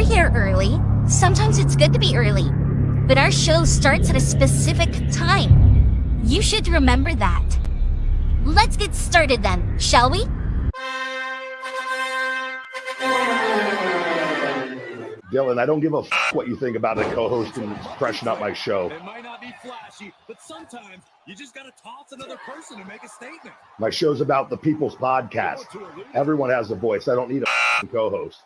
here early. Sometimes it's good to be early. But our show starts at a specific time. You should remember that. Let's get started then, shall we? Dillon, I don't give a what you think about a co-host and freshen up my show. It might not be flashy, but sometimes you just gotta toss another person to make a statement. My show's about the people's podcast. Everyone has a voice. I don't need a co-host.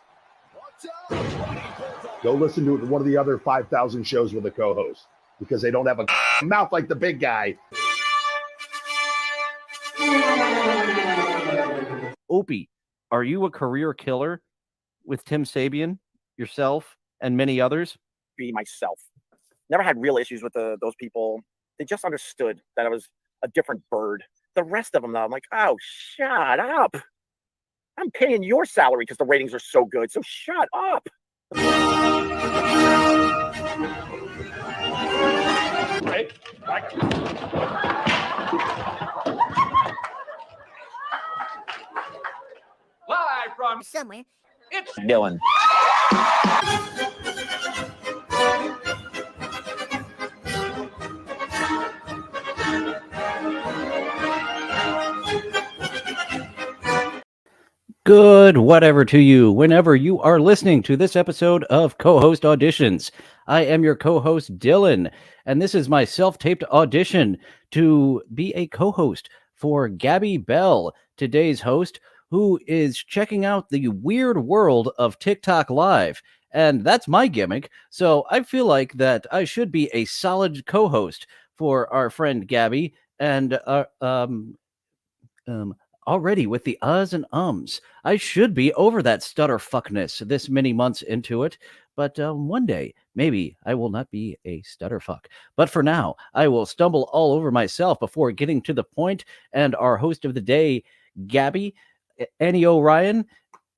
Go listen to one of the other 5,000 shows with a co-host because they don't have a mouth like the big guy. Opie, are you a career killer with Tim Sabian, yourself, and many others? Be myself. Never had real issues with those people. They just understood that I was a different bird. The rest of them, though, I'm like, oh, shut up. I'm paying your salary because the ratings are so good, so shut up. Right. Live from Somewhere. it's Dillon. Good whatever to you, whenever you are listening to this episode of Co-Host Auditions. I am your co-host, Dillon, and this is my self-taped audition to be a co-host for Gabi Belle, today's host, who is checking out the weird world of TikTok Live. And that's my gimmick, so I feel like that I should be a solid co-host for our friend Gabi, and already with the uhs and ums. I should be over that stutter fuckness this many months into it, but one day, maybe I will not be a stutter fuck. But for now, I will stumble all over myself before getting to the point, and our host of the day, Gabi, Annie O'Ryan,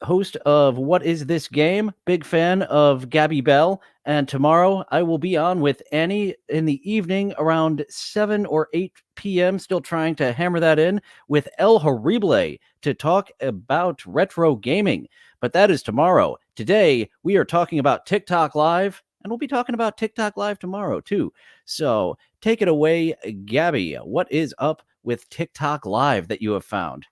host of What Is This Game? Big fan of Gabi Belle. And tomorrow I will be on with Annie in the evening around 7 or 8 p.m. Still trying to hammer that in with El Horrible to talk about retro gaming. But that is tomorrow. Today we are talking about TikTok Live, and we'll be talking about TikTok Live tomorrow too. So take it away, Gabi. What is up with TikTok Live that you have found?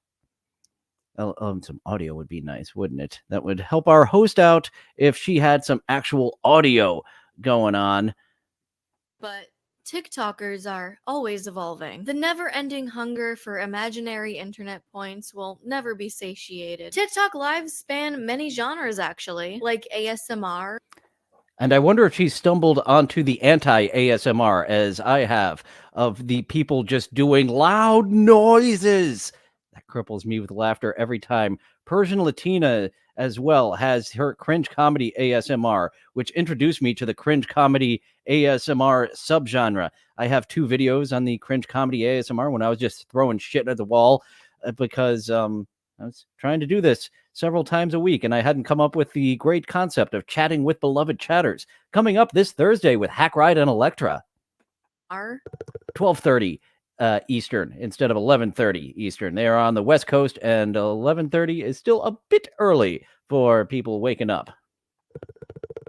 Some audio would be nice, wouldn't it? That would help our host out if she had some actual audio going on. But TikTokers are always evolving. The never-ending hunger for imaginary internet points will never be satiated. TikTok lives span many genres, actually, like ASMR. And I wonder if she stumbled onto the anti-ASMR, as I have, of the people just doing loud noises. That cripples me with laughter every time. Persian Latina as well has her cringe comedy ASMR, which introduced me to the cringe comedy ASMR subgenre. I have 2 videos on the cringe comedy ASMR when I was just throwing shit at the wall because I was trying to do this several times a week, and I hadn't come up with the great concept of chatting with beloved chatters. Coming up this Thursday with Hack Ride and Electra. 12:30. Eastern instead of 11:30 Eastern. They are on the West Coast, and 11:30 is still a bit early for people waking up.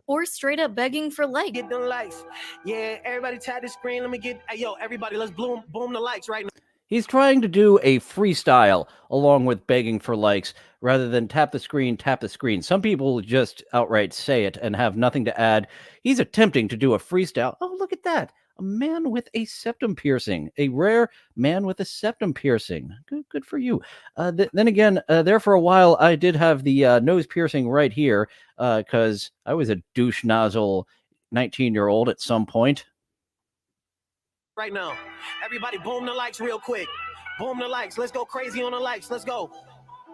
Or straight up begging for likes. Get them likes. Yeah, everybody tap the screen. Let me get, hey, yo, everybody, let's boom the likes right now. He's trying to do a freestyle along with begging for likes rather than tap the screen, tap the screen. Some people just outright say it and have nothing to add. He's attempting to do a freestyle. Oh, look at that. A man with a septum piercing, a rare man with a septum piercing. Good for you. Then again, there for a while, I did have the nose piercing right here because I was a douche nozzle 19-year-old at some point. Right now, everybody boom the likes real quick. Boom the likes. Let's go crazy on the likes. Let's go.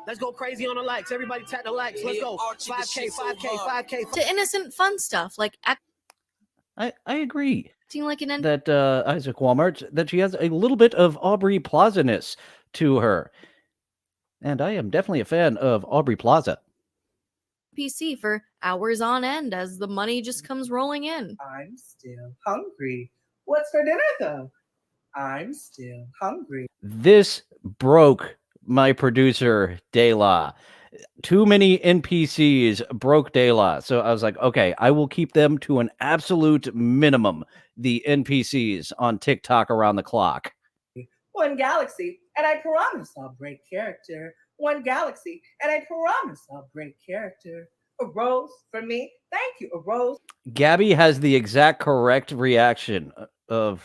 Let's go crazy on the likes. Everybody tap the likes. Let's go. 5K, 5K, 5K. To innocent fun stuff like I agree. acting like an That Isaac Walmart, that she has a little bit of Aubrey Plaza-ness to her. And I am definitely a fan of Aubrey Plaza. NPC for hours on end as the money just comes rolling in. I'm still hungry. What's for dinner, though? I'm still hungry. This broke my producer, De La. Too many NPCs broke de la. So I was like, okay, I will keep them to an absolute minimum. The NPCs on TikTok around the clock. One galaxy, and I promise I'll break character. One galaxy, and I promise I'll break character. A rose for me. Thank you, a rose Gabi has the exact correct reaction of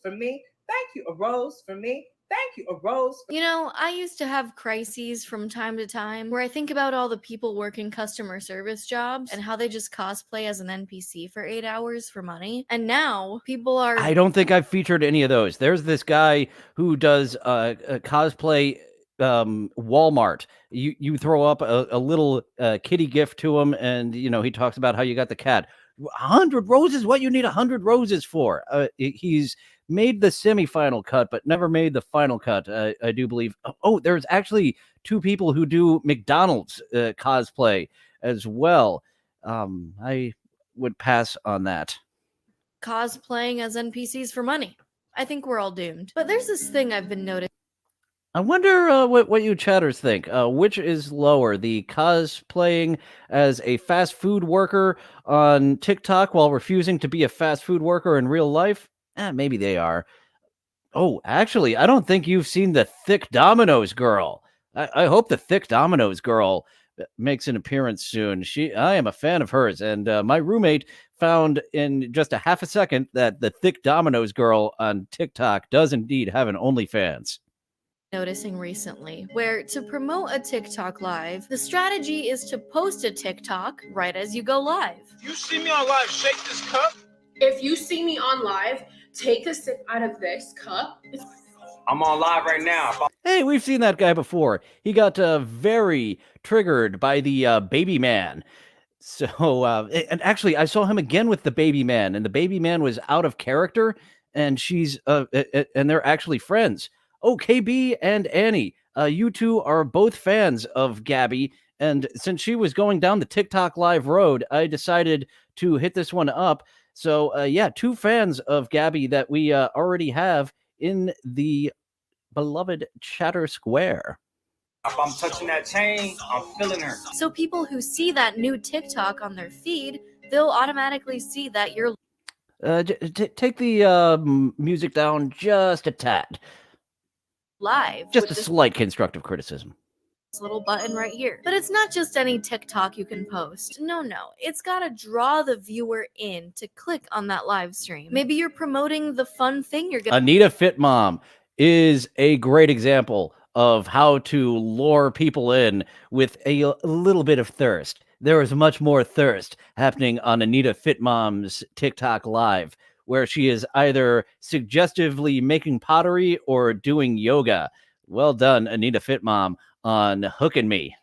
for me. Thank you, a rose for me. Thank you, a rose. You know, I used to have crises from time to time where I think about all the people working customer service jobs and how they just cosplay as an NPC for 8 hours for money. And now people are. I don't think I've featured any of those. There's this guy who does cosplay Walmart. You throw up a little kitty gift to him, and he talks about how you got the cat. 100 roses? What you need 100 roses for? He's made the semifinal cut, but never made the final cut. I do believe. Oh, there's actually 2 people who do McDonald's cosplay as well. I would pass on that. Cosplaying as NPCs for money. I think we're all doomed. But there's this thing I've been noticing. I wonder what you chatters think. Which is lower, the cosplaying as a fast food worker on TikTok while refusing to be a fast food worker in real life? Maybe they are. Oh, actually, I don't think you've seen the Thick Dominoes girl. I hope the Thick Dominoes girl makes an appearance soon. I am a fan of hers, and my roommate found in just a half a second that the Thick Dominoes girl on TikTok does indeed have an OnlyFans. Noticing recently, where to promote a TikTok live, the strategy is to post a TikTok right as you go live. You see me on live, shake this cup. If you see me on live, take a sip out of this cup. I'm on live right now. Hey, we've seen that guy before. He got very triggered by the baby man. So, and actually, I saw him again with the baby man, and the baby man was out of character, and and they're actually friends. Oh, KB and Annie, you two are both fans of Gabi, and since she was going down the TikTok live road, I decided to hit this one up. So, yeah, 2 fans of Gabi that we already have in the beloved Chatter Square. If I'm touching that chain, I'm feeling her. So people who see that new TikTok on their feed, they'll automatically see that you're Take the music down just a tad. live. Just a with this slight constructive criticism. little button right here. But it's not just any TikTok you can post. No, it's gotta draw the viewer in to click on that live stream. Maybe you're promoting the fun thing you're gonna. Anita Fitmom is a great example of how to lure people in with a little bit of thirst. There is much more thirst happening on Anita Fitmom's TikTok live, where she is either suggestively making pottery or doing yoga. Well done, Anita Fitmom, on hooking me.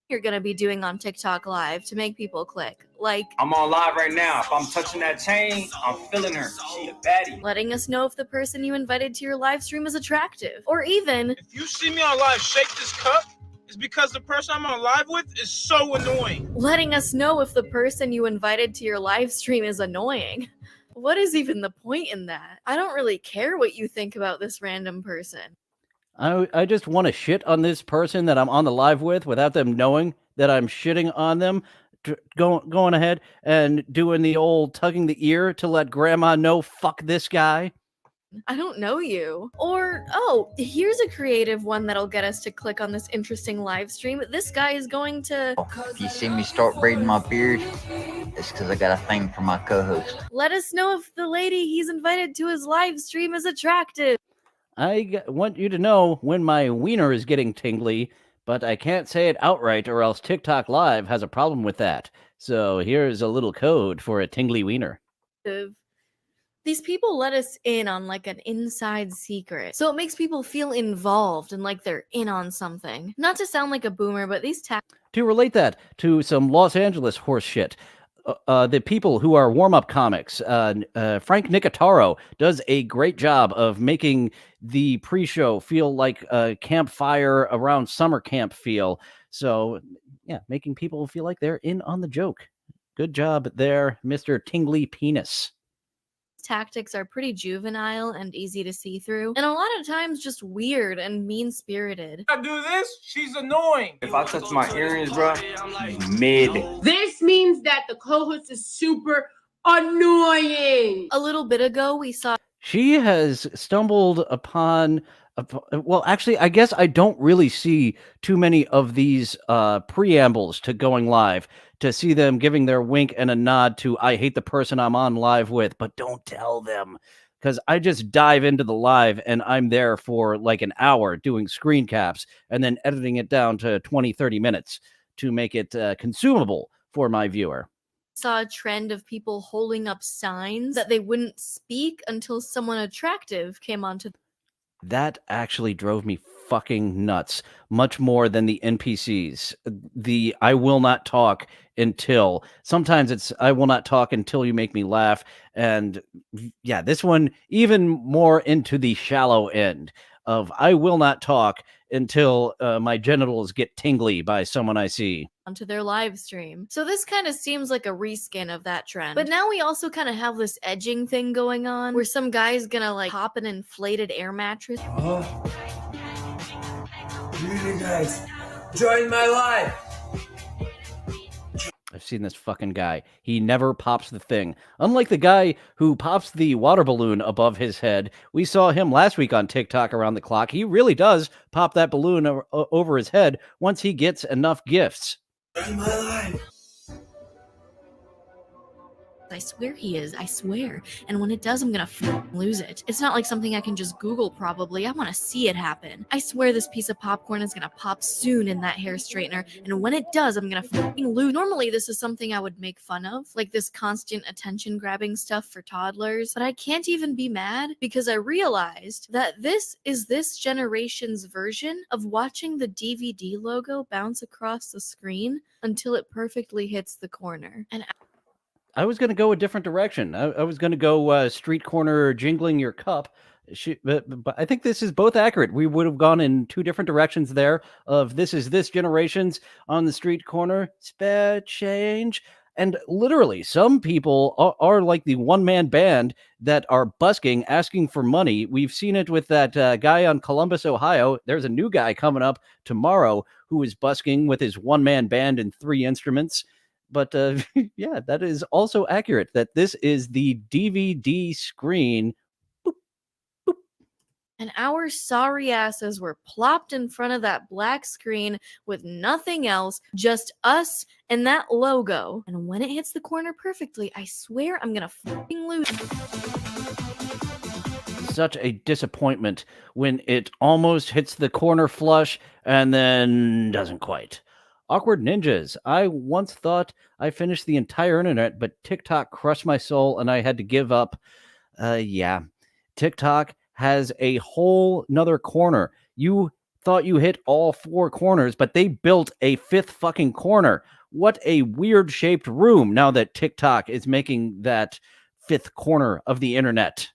You're gonna be doing on TikTok live to make people click. Like, I'm on live right now. If I'm touching that chain, I'm feeling her. She a baddie. letting us know if the person you invited to your live stream is attractive. Or even, If you see me on live, shake this cup. It's because the person I'm on live with is so annoying. letting us know if the person you invited to your live stream is annoying. What is even the point in that? I don't really care what you think about this random person. I just want to shit on this person that I'm on the live with without them knowing that I'm shitting on them. Going ahead and doing the old tugging the ear to let grandma know, fuck this guy. I don't know you. Or, oh, here's a creative one that'll get us to click on this interesting live stream. This guy is going to If you see me start braiding my beard, it's because I got a thing for my co-host. let us know if the lady he's invited to his live stream is attractive. I want you to know when my wiener is getting tingly, but I can't say it outright or else TikTok Live has a problem with that. So here's a little code for a tingly wiener. These people let us in on like an inside secret. So it makes people feel involved and like they're in on something. Not to sound like a boomer, but these To relate that to some Los Angeles horse shit, the people who are warm-up comics, Frank Nicotero does a great job of making the pre-show feel like a campfire around summer camp feel. So, yeah, making people feel like they're in on the joke. Good job there, Mr. Tingly Penis. tactics are pretty juvenile and easy to see through, and a lot of times just weird and mean-spirited. I do this, she's annoying. If I touch my earrings, bro, mid. This means that the co-host is super annoying. A little bit ago, we saw She has stumbled upon, well, actually, I guess I don't really see too many of these preambles to going live, to see them giving their wink and a nod to, I hate the person I'm on live with, but don't tell them. Because I just dive into the live and I'm there for like an hour doing screen caps and then editing it down to 20, 30 minutes to make it consumable for my viewer. Saw a trend of people holding up signs that they wouldn't speak until someone attractive came onto. That actually drove me fucking nuts, much more than the NPCs. The I will not talk until, sometimes it's I will not talk until you make me laugh. And yeah, this one even more into the shallow end of I will not talk until my genitals get tingly by someone I see. Onto their live stream. So this kind of seems like a reskin of that trend. But now we also kind of have this edging thing going on where some guy's gonna like pop an inflated air mattress. Oh. You guys, join my live. I've seen this fucking guy. He never pops the thing. Unlike the guy who pops the water balloon above his head, we saw him last week on TikTok around the clock. He really does pop that balloon over his head once he gets enough gifts. Join my live. I swear he is. I swear. And when it does, I'm gonna lose it. It's not like something I can just Google probably. I want to see it happen. I swear this piece of popcorn is gonna pop soon in that hair straightener. And when it does, I'm gonna lose. Normally, this is something I would make fun of, like this constant attention grabbing stuff for toddlers. But I can't even be mad because I realized that this is this generation's version of watching the DVD logo bounce across the screen until it perfectly hits the corner. And I was going to go a different direction. I was going to go street corner jingling your cup. But I think this is both accurate. We would have gone in two different directions there of this is this generation's on the street corner, spare change. And literally, some people are like the one-man band that are busking, asking for money. We've seen it with that guy on Columbus, Ohio. There's a new guy coming up tomorrow who is busking with his one-man band and 3 instruments. But yeah, that is also accurate that this is the DVD screen. Boop, boop. And our sorry asses were plopped in front of that black screen with nothing else, just us and that logo. And when it hits the corner perfectly, I swear I'm gonna fucking lose. Such a disappointment when it almost hits the corner flush and then doesn't quite. Awkward ninjas. I once thought I finished the entire internet, but TikTok crushed my soul and I had to give up. Yeah. TikTok has a whole nother corner. You thought you hit all 4 corners, but they built a 5th fucking corner. What a weird shaped room now that TikTok is making that 5th corner of the internet.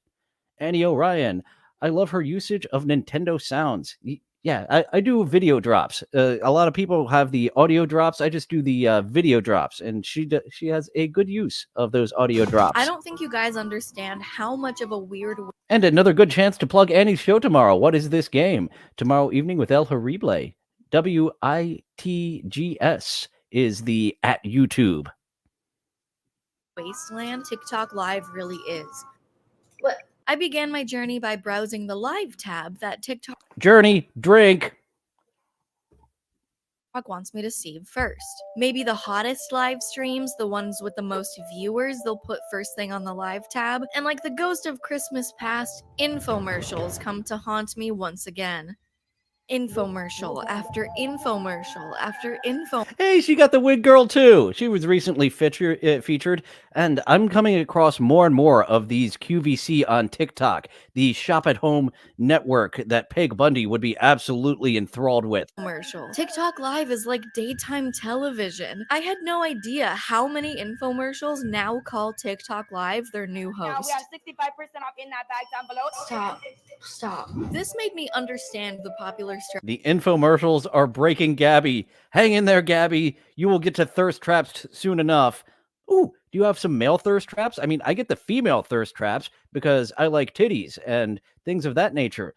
Annie O'Ryan. I love her usage of Nintendo sounds. Yeah, I do video drops. A lot of people have the audio drops. I just do the video drops, and she has a good use of those audio drops. I don't think you guys understand how much of a weird. And another good chance to plug Annie's show tomorrow. What is this game? Tomorrow evening with El Horrible. WITGS is the at YouTube. Wasteland TikTok Live really is. But I began my journey by browsing the live tab that TikTok Journey, drink. wants me to see first. Maybe the hottest live streams, the ones with the most viewers, they'll put first thing on the live tab. And like the ghost of Christmas past, infomercials come to haunt me once again. Infomercial after infomercial after info. Hey, she got the wig girl too. She was recently featured, and I'm coming across more and more of these QVC on TikTok, the shop at home network that Peg Bundy would be absolutely enthralled with. Commercial. TikTok Live is like daytime television. I had no idea how many infomercials now call TikTok Live their new host. Now we are 65% off in that bag down below. Stop. This made me understand the popular The infomercials are breaking Gabi. Hang in there, Gabi. You will get to thirst traps soon enough. Ooh, Do you have some male thirst traps? I mean, I get the female thirst traps because I like titties and things of that nature.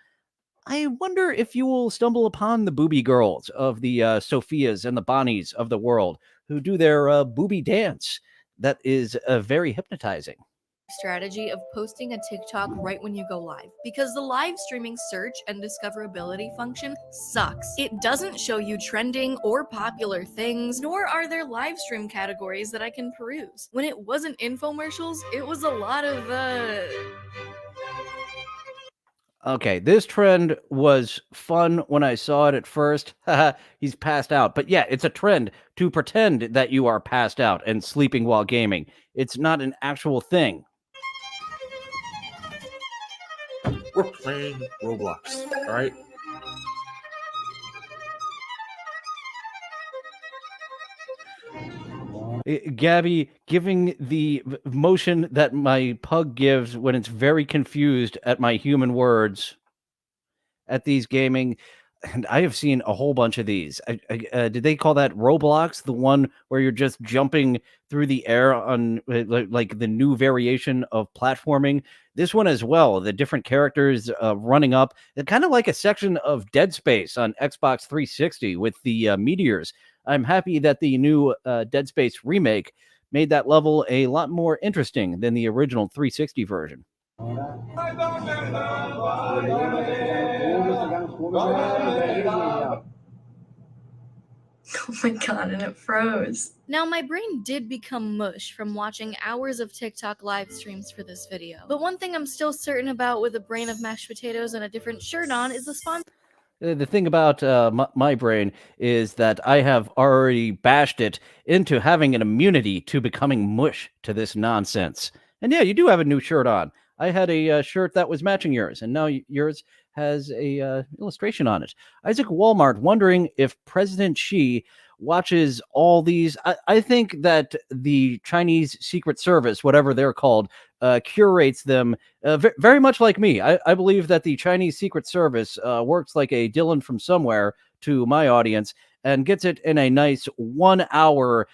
I wonder if you will stumble upon the booby girls of the Sophias and the Bonnies of the world who do their booby dance. That is very hypnotizing. Strategy of posting a TikTok right when you go live, because the live streaming search and discoverability function sucks. It doesn't show you trending or popular things, nor are there live stream categories that I can peruse. When it wasn't infomercials, it was a lot of Okay, this trend was fun when I saw it at first. He's passed out. But yeah, it's a trend to pretend that you are passed out and sleeping while gaming. It's not an actual thing. We're playing Roblox, all right? Gabi giving the motion that my pug gives when it's very confused at my human words at these gaming. And I have seen a whole bunch of these. Did they call that Roblox? The one where you're just jumping through the air on like the new variation of platforming. This one as well. The different characters running up. They're kind of like a section of Dead Space on Xbox 360 with the meteors. I'm happy that the new Dead Space remake made that level a lot more interesting than the original 360 version. Oh my god, and it froze. Now, my brain did become mush from watching hours of TikTok live streams for this video. But one thing I'm still certain about with a brain of mashed potatoes and a different shirt on is the sponsor. The thing about my brain is that I have already bashed it into having an immunity to becoming mush to this nonsense. And yeah, you do have a new shirt on. I had a shirt that was matching yours, and now yours has a illustration on it. Isaac Walmart wondering if President Xi watches all these. I think that the Chinese Secret Service, whatever they're called, curates them very much like me. I believe that the Chinese Secret Service works like a Dillon from somewhere to my audience and gets it in a nice 1 hour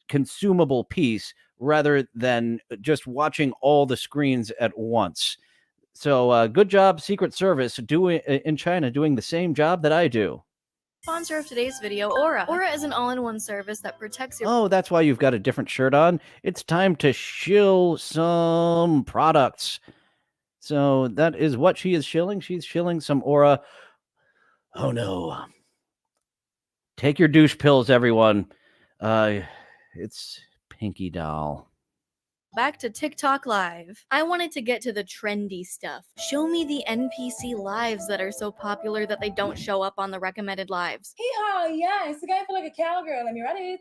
consumable piece rather than just watching all the screens at once. So good job, Secret Service, in China doing the same job that I do. Sponsor of today's video, Aura. Aura is an all-in-one service that protects your... Oh, that's why you've got a different shirt on. It's time to shill some products. So that is what she is shilling. She's shilling some Aura. Oh, no. Take your douche pills, everyone. It's Pinky Doll. Back to TikTok Live. I wanted to get to the trendy stuff. Show me the NPC lives that are so popular that they don't show up on the recommended lives. Hee-haw, yeah, it's the guy for like a cowgirl. Let me read it.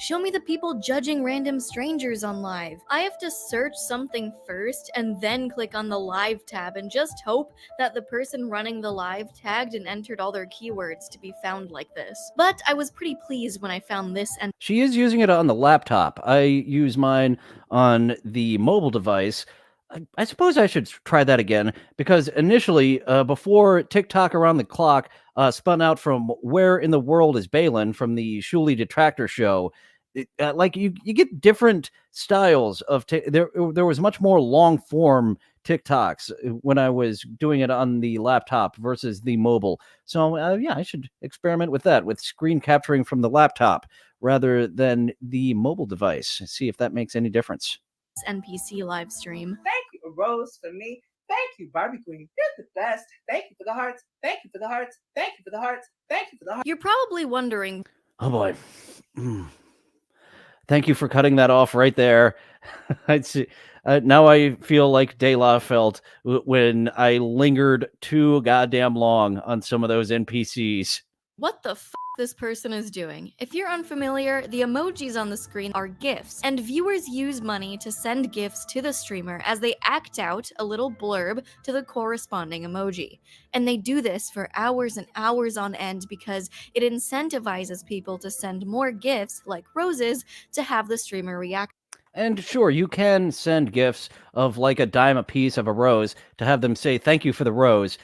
Show me the people judging random strangers on live. I have to search something first and then click on the live tab and just hope that the person running the live tagged and entered all their keywords to be found like this. But I was pretty pleased when I found this, and she is using it on the laptop. I use mine on the mobile device. I suppose I should try that again, because initially, before TikTok Around the Clock spun out from Where in the World is Balin from the Shuli Detractor show, like you get different styles of there was much more long form TikToks when I was doing it on the laptop versus the mobile. So yeah, I should experiment with that, with screen capturing from the laptop rather than the mobile device. See if that makes any difference. NPC live stream. Thank you, Rose, for me. Thank you, Barbie Queen. You're the best. Thank you for the hearts. Thank you for the hearts. Thank you for the hearts. Thank you for the hearts. You're probably wondering. Oh boy. Thank you for cutting that off right there. I'd see. Now I feel like De La felt when I lingered too goddamn long on some of those NPCs. What the f this person is doing? If you're unfamiliar, the emojis on the screen are GIFs, and viewers use money to send GIFs to the streamer as they act out a little blurb to the corresponding emoji. And they do this for hours and hours on end because it incentivizes people to send more GIFs, like roses, to have the streamer react. And sure, you can send GIFs of like a dime a piece of a rose to have them say thank you for the rose.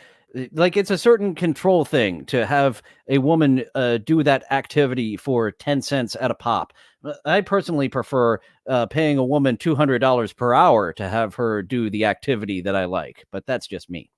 Like, it's a certain control thing to have a woman do that activity for 10 cents at a pop. I personally prefer paying a woman $200 per hour to have her do the activity that I like, but that's just me.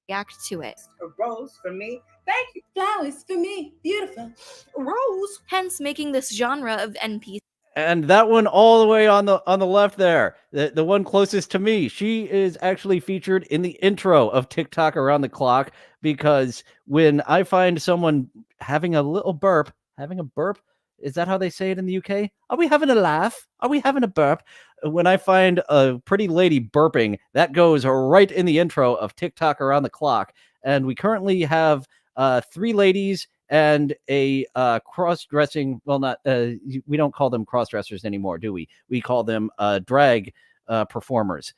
React to it. A rose for me. Thank you. Flowers for me. Beautiful. A rose. Hence making this genre of NPC. And that one all the way on the left there, the one closest to me, she is actually featured in the intro of TikTok Around the Clock, because when I find someone having a little burp, having a burp, is that how they say it in the UK? Are we having a laugh? Are we having a burp? When I find a pretty lady burping, that goes right in the intro of TikTok Around the Clock. And we currently have 3 ladies and a cross-dressing, well, not we don't call them cross-dressers anymore, do we? We call them drag performers.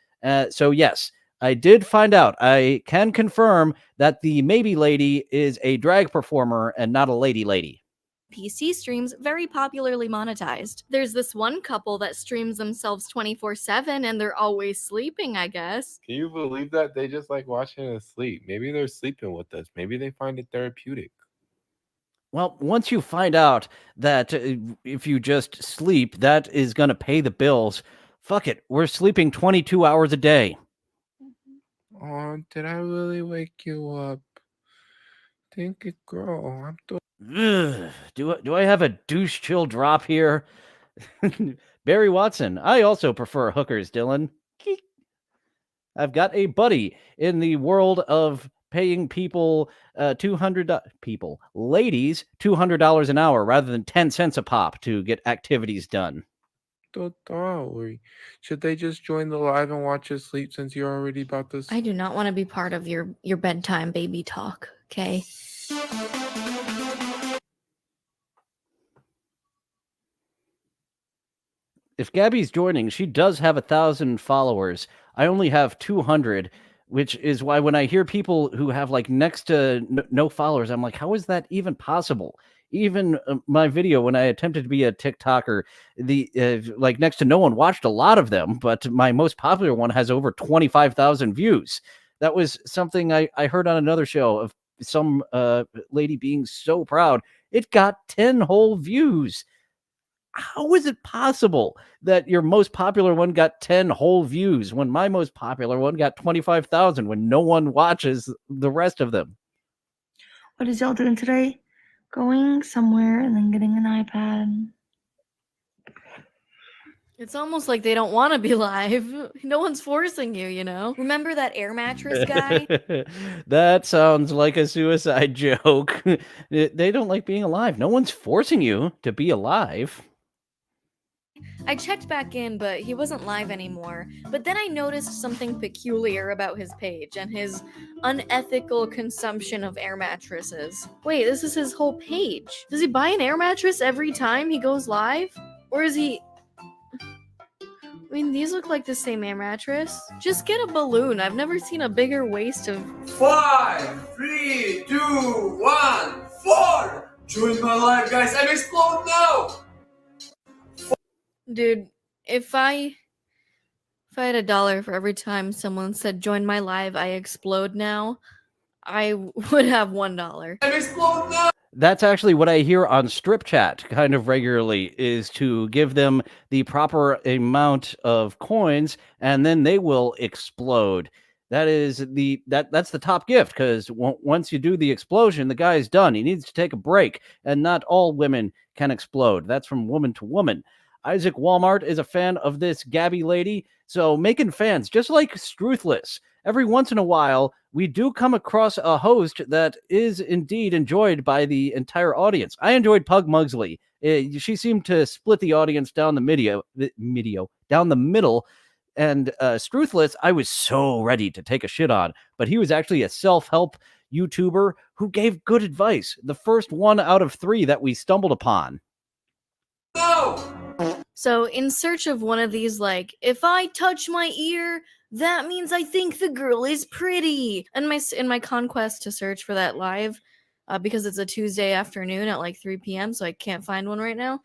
So yes, I did find out. I can confirm that the maybe lady is a drag performer and not a lady. PC streams very popularly monetized. There's this one couple that streams themselves 24/7 and they're always sleeping, I guess. Can you believe that? They just like watching us sleep. Maybe they're sleeping with us. Maybe they find it therapeutic. Well, once you find out that if you just sleep, that is going to pay the bills, fuck it. We're sleeping 22 hours a day. Oh, did I really wake you up? Think it, girl. Do I have a douche chill drop here? Barry Watson. I also prefer hookers, Dillon. I've got a buddy in the world of paying people ladies $200 an hour rather than 10 cents a pop to get activities done. Should they just join the live and watch us sleep since you're already about to? I do not want to be part of your bedtime baby talk, okay? If Gabby's joining, she does have 1,000 followers. I only have 200, which is why when I hear people who have like next to no followers, I'm like, how is that even possible? Even my video, when I attempted to be a TikToker, like next to no one watched a lot of them, but my most popular one has over 25,000 views. That was something I heard on another show of some lady being so proud. It got 10 whole views. How is it possible that your most popular one got 10 whole views when my most popular one got 25,000 when no one watches the rest of them? What is y'all doing today? Going somewhere and then getting an iPad. It's almost like they don't want to be live. No one's forcing you, you know? Remember that air mattress guy? That sounds like a suicide joke. They don't like being alive. No one's forcing you to be alive. I checked back in, but he wasn't live anymore. But then I noticed something peculiar about his page and his unethical consumption of air mattresses. Wait, this is his whole page. Does he buy an air mattress every time he goes live? Or is he... I mean, these look like the same air mattress. Just get a balloon. I've never seen a bigger waste of... 5, 3, 2, 1, 4! Join my live, guys. I'm explode now! Dude, if I had $1 for every time someone said join my live, I explode now, I would have $1. I'm explode now! That's actually what I hear on Strip Chat kind of regularly, is to give them the proper amount of coins and then they will explode. That's the top gift, because once you do the explosion, the guy's done. He needs to take a break, and not all women can explode. That's from woman to woman. Isaac Walmart is a fan of this Gabi lady, so making fans, just like Struthless. Every once in a while, we do come across a host that is indeed enjoyed by the entire audience. I enjoyed Pug Mugsley. She seemed to split the audience down the middle. And Struthless, I was so ready to take a shit on, but he was actually a self-help YouTuber who gave good advice. The first one out of 3 that we stumbled upon. No! So, in search of one of these, like, if I touch my ear, that means I think the girl is pretty. And in my conquest to search for that live, because it's a Tuesday afternoon at like 3 p.m., so I can't find one right now,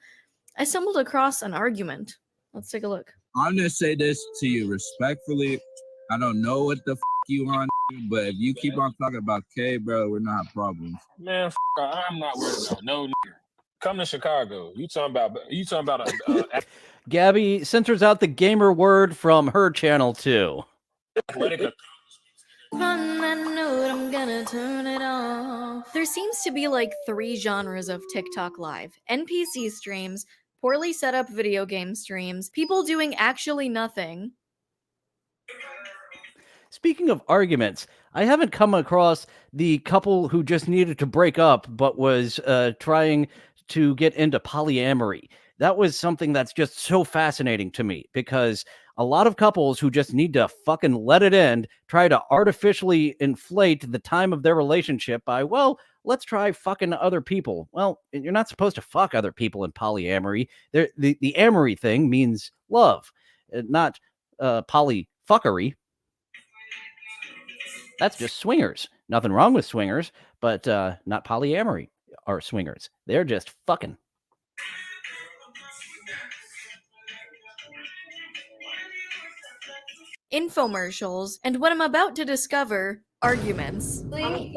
I stumbled across an argument. Let's take a look. I'm gonna say this to you respectfully. I don't know what the you on, but if you keep on talking about K, bro, we're not problems. Man, I'm not worried about no nigga. Come to Chicago. You talking about a Gabi censors out the gamer word from her channel too. athletic. On that note, I'm gonna turn it off. There seems to be like 3 genres of TikTok Live: NPC streams, poorly set up video game streams, people doing actually nothing. Speaking of arguments, I haven't come across the couple who just needed to break up but was trying to get into polyamory. That was something that's just so fascinating to me, because a lot of couples who just need to fucking let it end try to artificially inflate the time of their relationship by, well, let's try fucking other people. Well, you're not supposed to fuck other people in polyamory. The amory thing means love, not polyfuckery. That's just swingers. Nothing wrong with swingers, but not polyamory are swingers. They're just fucking. Infomercials, and what I'm about to discover, arguments. I'm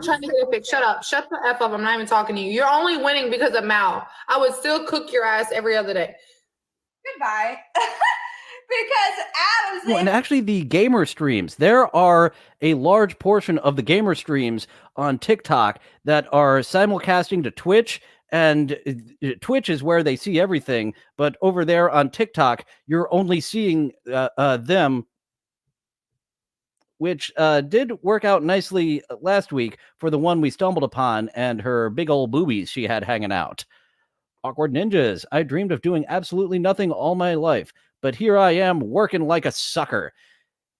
trying to get a fix. Shut up. Shut the F up. I'm not even talking to you. You're only winning because of Mal. I would still cook your ass every other day. Goodbye. Because Adam's Well, and actually, the gamer streams, there are a large portion of the gamer streams on TikTok that are simulcasting to Twitch, and Twitch is where they see everything. But over there on TikTok, you're only seeing them, which did work out nicely last week for the one we stumbled upon and her big old boobies she had hanging out. Awkward Ninjas. I dreamed of doing absolutely nothing all my life, but here I am working like a sucker.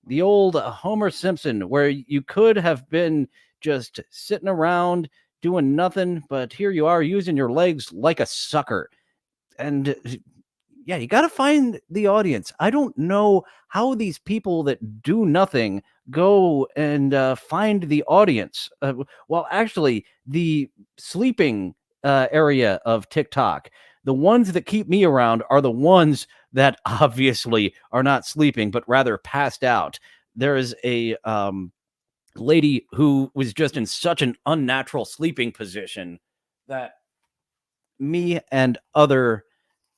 The old Homer Simpson, where you could have been just sitting around doing nothing, but here you are using your legs like a sucker. And yeah, you got to find the audience. I don't know how these people that do nothing go and find the audience. Well, actually, the sleeping area of TikTok, the ones that keep me around are the ones that obviously are not sleeping, but rather passed out. There is a lady who was just in such an unnatural sleeping position that me and other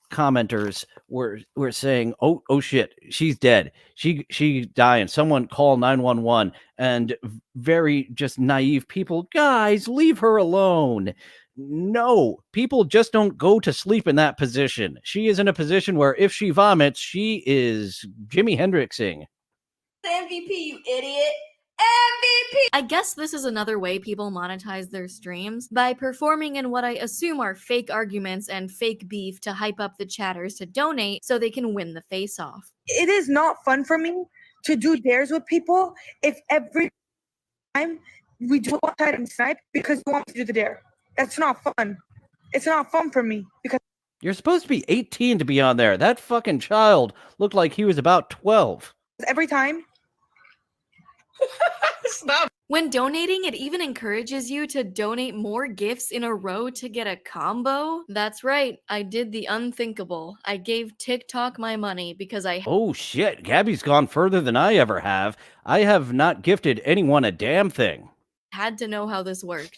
commenters were saying, oh shit, she's dead, she dying, someone call 911. And very just naive people, guys, leave her alone. No, people just don't go to sleep in that position. She is in a position where if she vomits, she is Jimi Hendrixing. MVP, you idiot. MVP! I guess this is another way people monetize their streams, by performing in what I assume are fake arguments and fake beef to hype up the chatters to donate so they can win the face-off. It is not fun for me to do dares with people if every time we do outside and snipe because we want to do the dare. That's not fun. It's not fun for me because you're supposed to be 18 to be on there. That fucking child looked like he was about 12. Every time. Stop. When donating, it even encourages you to donate more gifts in a row to get a combo. That's right, I did the unthinkable. I gave TikTok my money because I... Oh shit, Gabi's gone further than I ever have. I have not gifted anyone a damn thing. Had to know how this worked.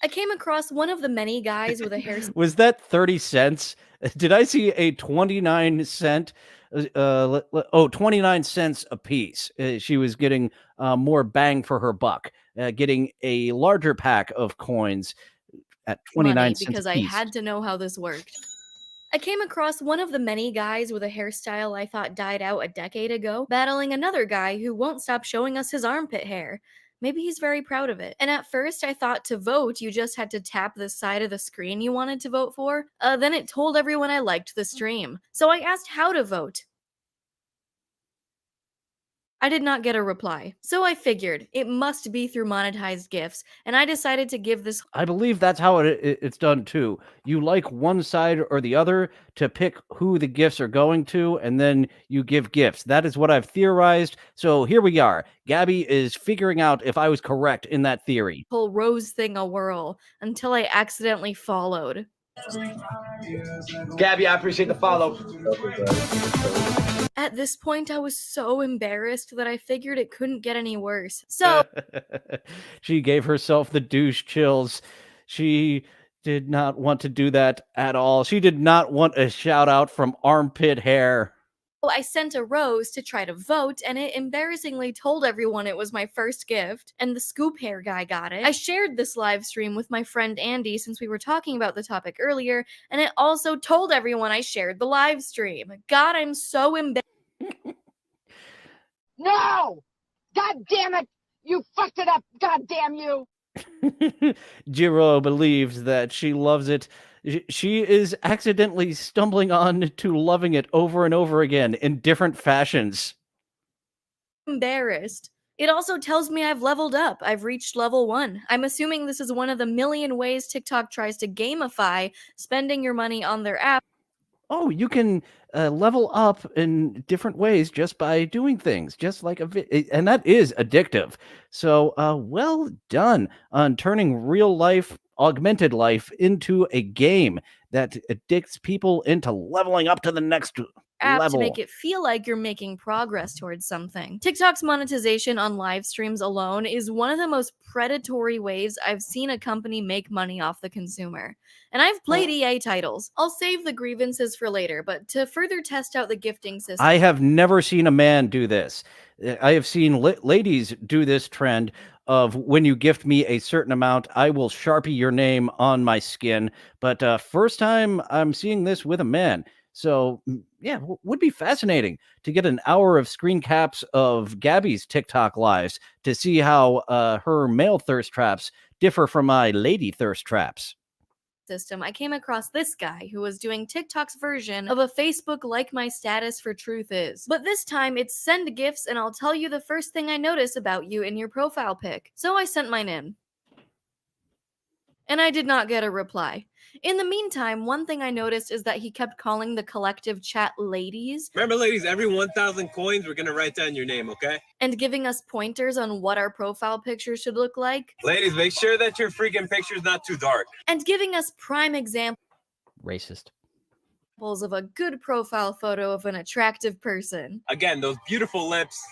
I came across one of the many guys with a hair... Was that 30 cents? Did I see a 29 cent? 29 cents a piece. She was getting more bang for her buck, getting a larger pack of coins at 29 cents because a piece. I had to know how this worked. I came across one of the many guys with a hairstyle I thought died out a decade ago, battling another guy who won't stop showing us his armpit hair. Maybe he's very proud of it. And at first I thought to vote you just had to tap the side of the screen you wanted to vote for. Then it told everyone I liked the stream. So I asked how to vote. I did not get a reply. So I figured it must be through monetized gifts, and I decided to give this... I believe that's how it's done too. You like one side or the other to pick who the gifts are going to, and then you give gifts. That is what I've theorized. So here we are. Gabi is figuring out if I was correct in that theory. Whole rose thing a whirl until I accidentally followed. Gabi, I appreciate the follow. At this point, I was so embarrassed that I figured it couldn't get any worse. So She gave herself the douche chills. She did not want to do that at all. She did not want a shout out from armpit hair. I sent a rose to try to vote, and it embarrassingly told everyone it was my first gift, and the scoop hair guy got it. I shared this live stream with my friend Andy since we were talking about the topic earlier, and it also told everyone I shared the live stream. God, I'm so embarrassed. No! God damn it! You fucked it up! God damn you! Jiro believes that she loves it. She is accidentally stumbling on to loving it over and over again in different fashions. Embarrassed. It also tells me I've leveled up. I've reached level 1. I'm assuming this is one of the million ways TikTok tries to gamify spending your money on their app. Oh, you can level up in different ways just by doing things, just like and that is addictive. So, well done on turning real life, augmented life into a game that addicts people into leveling up to the next App level. to make it feel like you're making progress towards something. TikTok's monetization on live streams alone is one of the most predatory ways I've seen a company make money off the consumer. And I've played EA titles. I'll save the grievances for later, but to further test out the gifting system. I have never seen a man do this. I have seen ladies do this trend of when you gift me a certain amount, I will Sharpie your name on my skin. But first time I'm seeing this with a man. So, yeah, would be fascinating to get an hour of screen caps of Gabi's TikTok lives to see how her male thirst traps differ from my lady thirst traps. System, I came across this guy who was doing TikTok's version of a Facebook like my status for truth is. But this time it's send gifts and I'll tell you the first thing I notice about you in your profile pic. So I sent mine in. And I did not get a reply. In the meantime, one thing I noticed is that he kept calling the collective chat ladies. Remember, ladies, every 1,000 coins, we're going to write down your name, okay? And giving us pointers on what our profile picture should look like. Ladies, make sure that your freaking picture's not too dark. And giving us prime examples. Racist. Of a good profile photo of an attractive person. Again, those beautiful lips.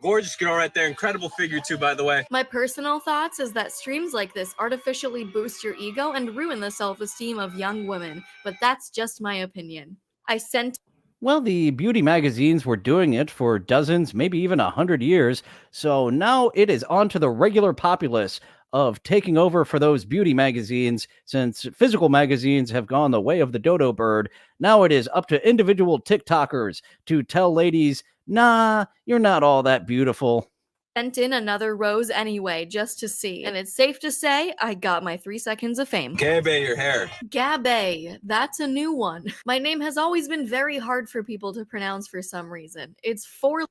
Gorgeous girl right there. Incredible figure too, by the way. My personal thoughts is that streams like this artificially boost your ego and ruin the self-esteem of young women. But that's just my opinion. I sent... Well, the beauty magazines were doing it for dozens, maybe even 100 years. So now it is on to the regular populace of taking over for those beauty magazines. Since physical magazines have gone the way of the dodo bird, now it is up to individual TikTokers to tell ladies, nah, you're not all that beautiful. Sent in another rose anyway, just to see. And it's safe to say, I got my 3 seconds of fame. Gabi, your hair. Gabi, that's a new one. My name has always been very hard for people to pronounce for some reason. It's 4...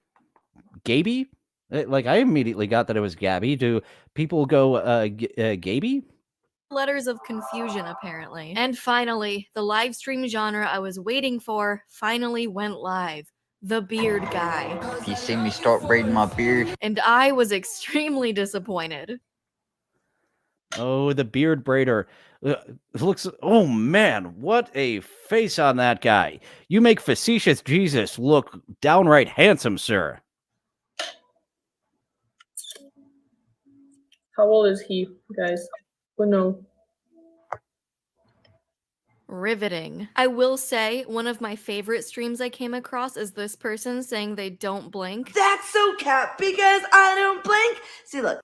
Gabi? Like, I immediately got that it was Gabi. Do people go, Gabi? Letters of confusion, apparently. And finally, the live stream genre I was waiting for finally went live. The beard guy. If you see me start braiding my beard. And I was extremely disappointed. Oh, the beard braider. Looks, oh man, what a face on that guy. You make facetious Jesus look downright handsome, sir. How old is he, guys? Well, no. Riveting. I will say, one of my favorite streams I came across is this person saying they don't blink. That's so cap because I don't blink. See, look.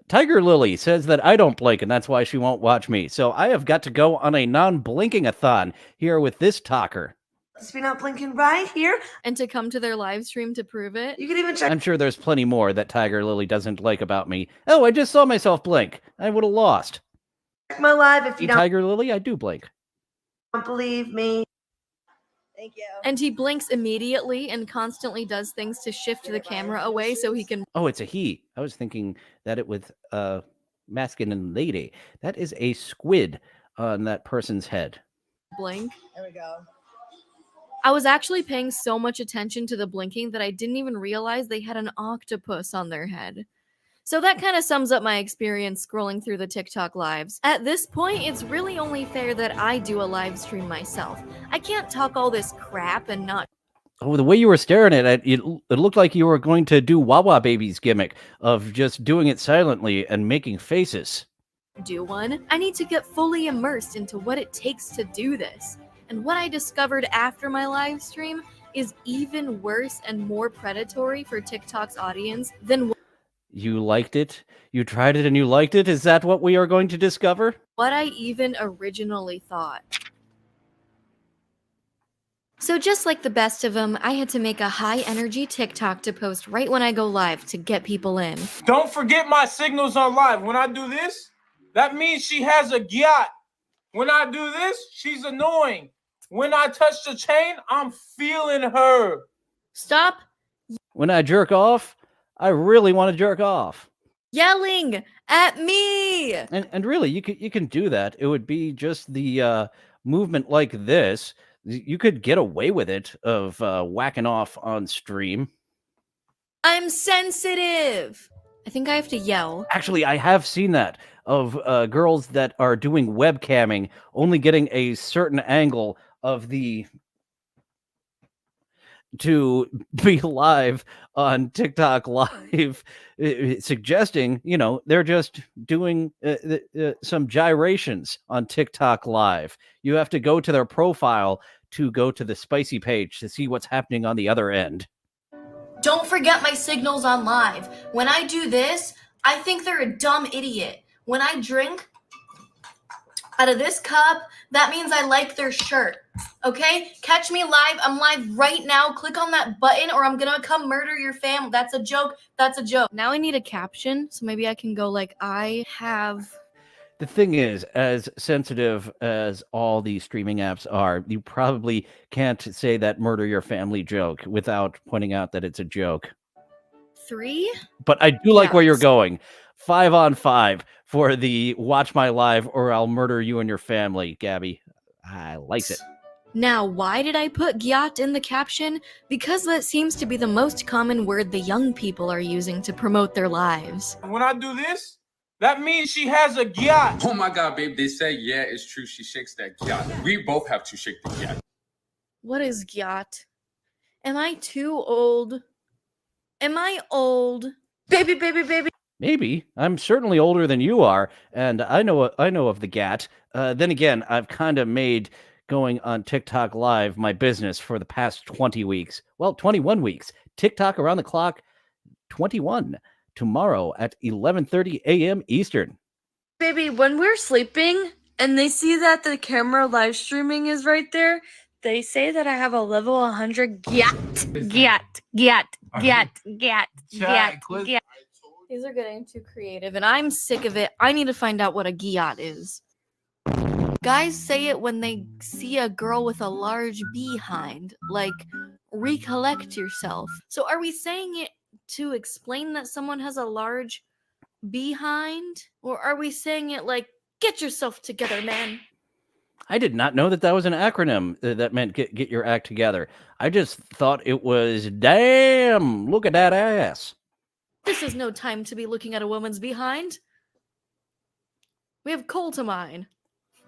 Tiger Lily says that I don't blink and that's why she won't watch me. So I have got to go on a non-blinking-a-thon here with this talker. Just be not blinking right here. And to come to their live stream to prove it. You can even check. I'm sure there's plenty more that Tiger Lily doesn't like about me. Oh, I just saw myself blink. I would have lost. Check my live if you don't. Tiger Lily, I do blink. Don't believe me. Thank you. And he blinks immediately and constantly does things to shift the camera away so he can... Oh, it's a he. I was thinking that it was masculine lady. That is a squid on that person's head. Blink. There we go. I was actually paying so much attention to the blinking that I didn't even realize they had an octopus on their head. So that kind of sums up my experience scrolling through the TikTok lives. At this point, it's really only fair that I do a live stream myself. I can't talk all this crap and not... Oh, the way you were staring at it, it looked like you were going to do Wawa Baby's gimmick of just doing it silently and making faces. Do one. I need to get fully immersed into what it takes to do this. And what I discovered after my live stream is even worse and more predatory for TikTok's audience than You liked it? You tried it and you liked it? Is that what we are going to discover? what I even originally thought. So just like the best of them, I had to make a high-energy TikTok to post right when I go live to get people in. Don't forget my signals on live. When I do this, that means she has a gyat. When I do this, she's annoying. When I touch the chain, I'm feeling her. Stop When I jerk off, I really want to jerk off. yelling at me! And really, you can do that. It would be just the movement like this. You could get away with it of whacking off on stream. I'm sensitive! I think I have to yell. Actually, I have seen that of girls that are doing webcamming, only getting a certain angle of the to be live on TikTok Live, suggesting, they're just doing some gyrations on TikTok Live. You have to go to their profile to go to the spicy page to see what's happening on the other end. Don't forget my signals on live. When I do this, I think they're a dumb idiot. When I drink out of this cup, that means I like their shirt. Okay? Catch me live. I'm live right now. Click on that button or I'm gonna come murder your family. That's a joke. That's a joke. Now I need a caption, so maybe I can go like, I have... The thing is, as sensitive as all these streaming apps are, you probably can't say that murder your family joke without pointing out that it's a joke. 3? But I do like where you're going. 5 on 5 for the watch my live or I'll murder you and your family, Gabi. I like it. Now, why did I put gyat in the caption? Because that seems to be the most common word the young people are using to promote their lives. When I do this, that means she has a gyat. Oh my God, babe, they say, yeah, it's true. She shakes that gyat. We both have to shake the gyat. What is gyat? Am I too old? Am I old? Baby, baby, baby. Maybe. I'm certainly older than you are, and I know of the GAT. Then again, I've kind of made going on TikTok Live my business for the past 20 weeks. Well, 21 weeks. TikTok around the clock, 21. Tomorrow at 11:30 a.m. Eastern. Baby, when we're sleeping and they see that the camera live streaming is right there, they say that I have a level 100 gyat. These are getting too creative, and I'm sick of it. I need to find out what a gyat is. Guys say it when they see a girl with a large behind, like, recollect yourself. So are we saying it to explain that someone has a large behind? Or are we saying it like, get yourself together, man? I did not know that that was an acronym that meant get your act together. I just thought it was, damn, look at that ass. This is no time to be looking at a woman's behind. We have coal to mine.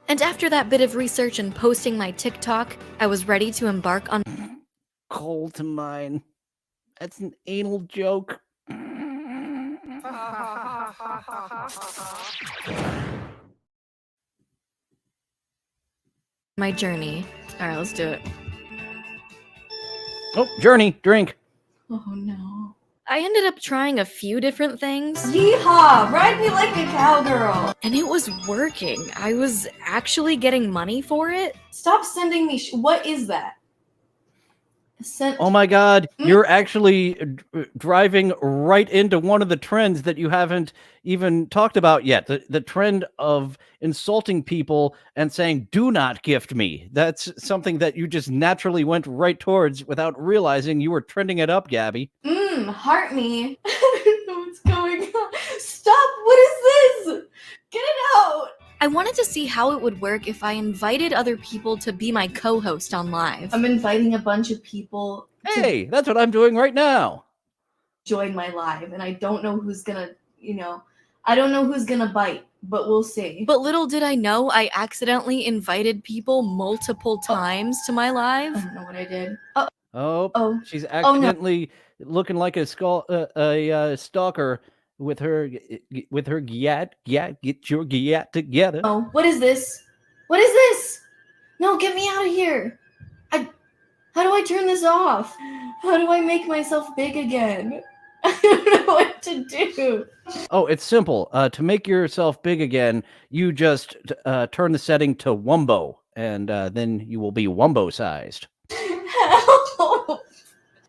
And after that bit of research and posting my TikTok, I was ready to embark on coal to mine. That's an anal joke. my journey. All right, let's do it. Oh, journey, drink. Oh no. I ended up trying a few different things. Yeehaw! Ride me like a cowgirl! And it was working. I was actually getting money for it. Stop sending me what is that? Oh my god, you're actually driving right into one of the trends that you haven't even talked about yet. The trend of insulting people and saying, do not gift me. That's something that you just naturally went right towards without realizing you were trending it up, Gabi. Heart me. I don't know what's going on. Stop! What is this? Get it out! I wanted to see how it would work if I invited other people to be my co-host on live. I'm inviting a bunch of people. Hey, that's what I'm doing right now. Join my live, and I don't know who's gonna, I don't know who's gonna bite, but we'll see. But little did I know, I accidentally invited people multiple times to my live. I don't know what I did. Oh, she's accidentally looking like a stalker with her gyat. Get your gyat together. Oh, what is this? What is this? No, get me out of here. How do I turn this off? How do I make myself big again? I don't know what to do. Oh, it's simple. To make yourself big again, you just turn the setting to Wumbo, and then you will be Wumbo sized. Help!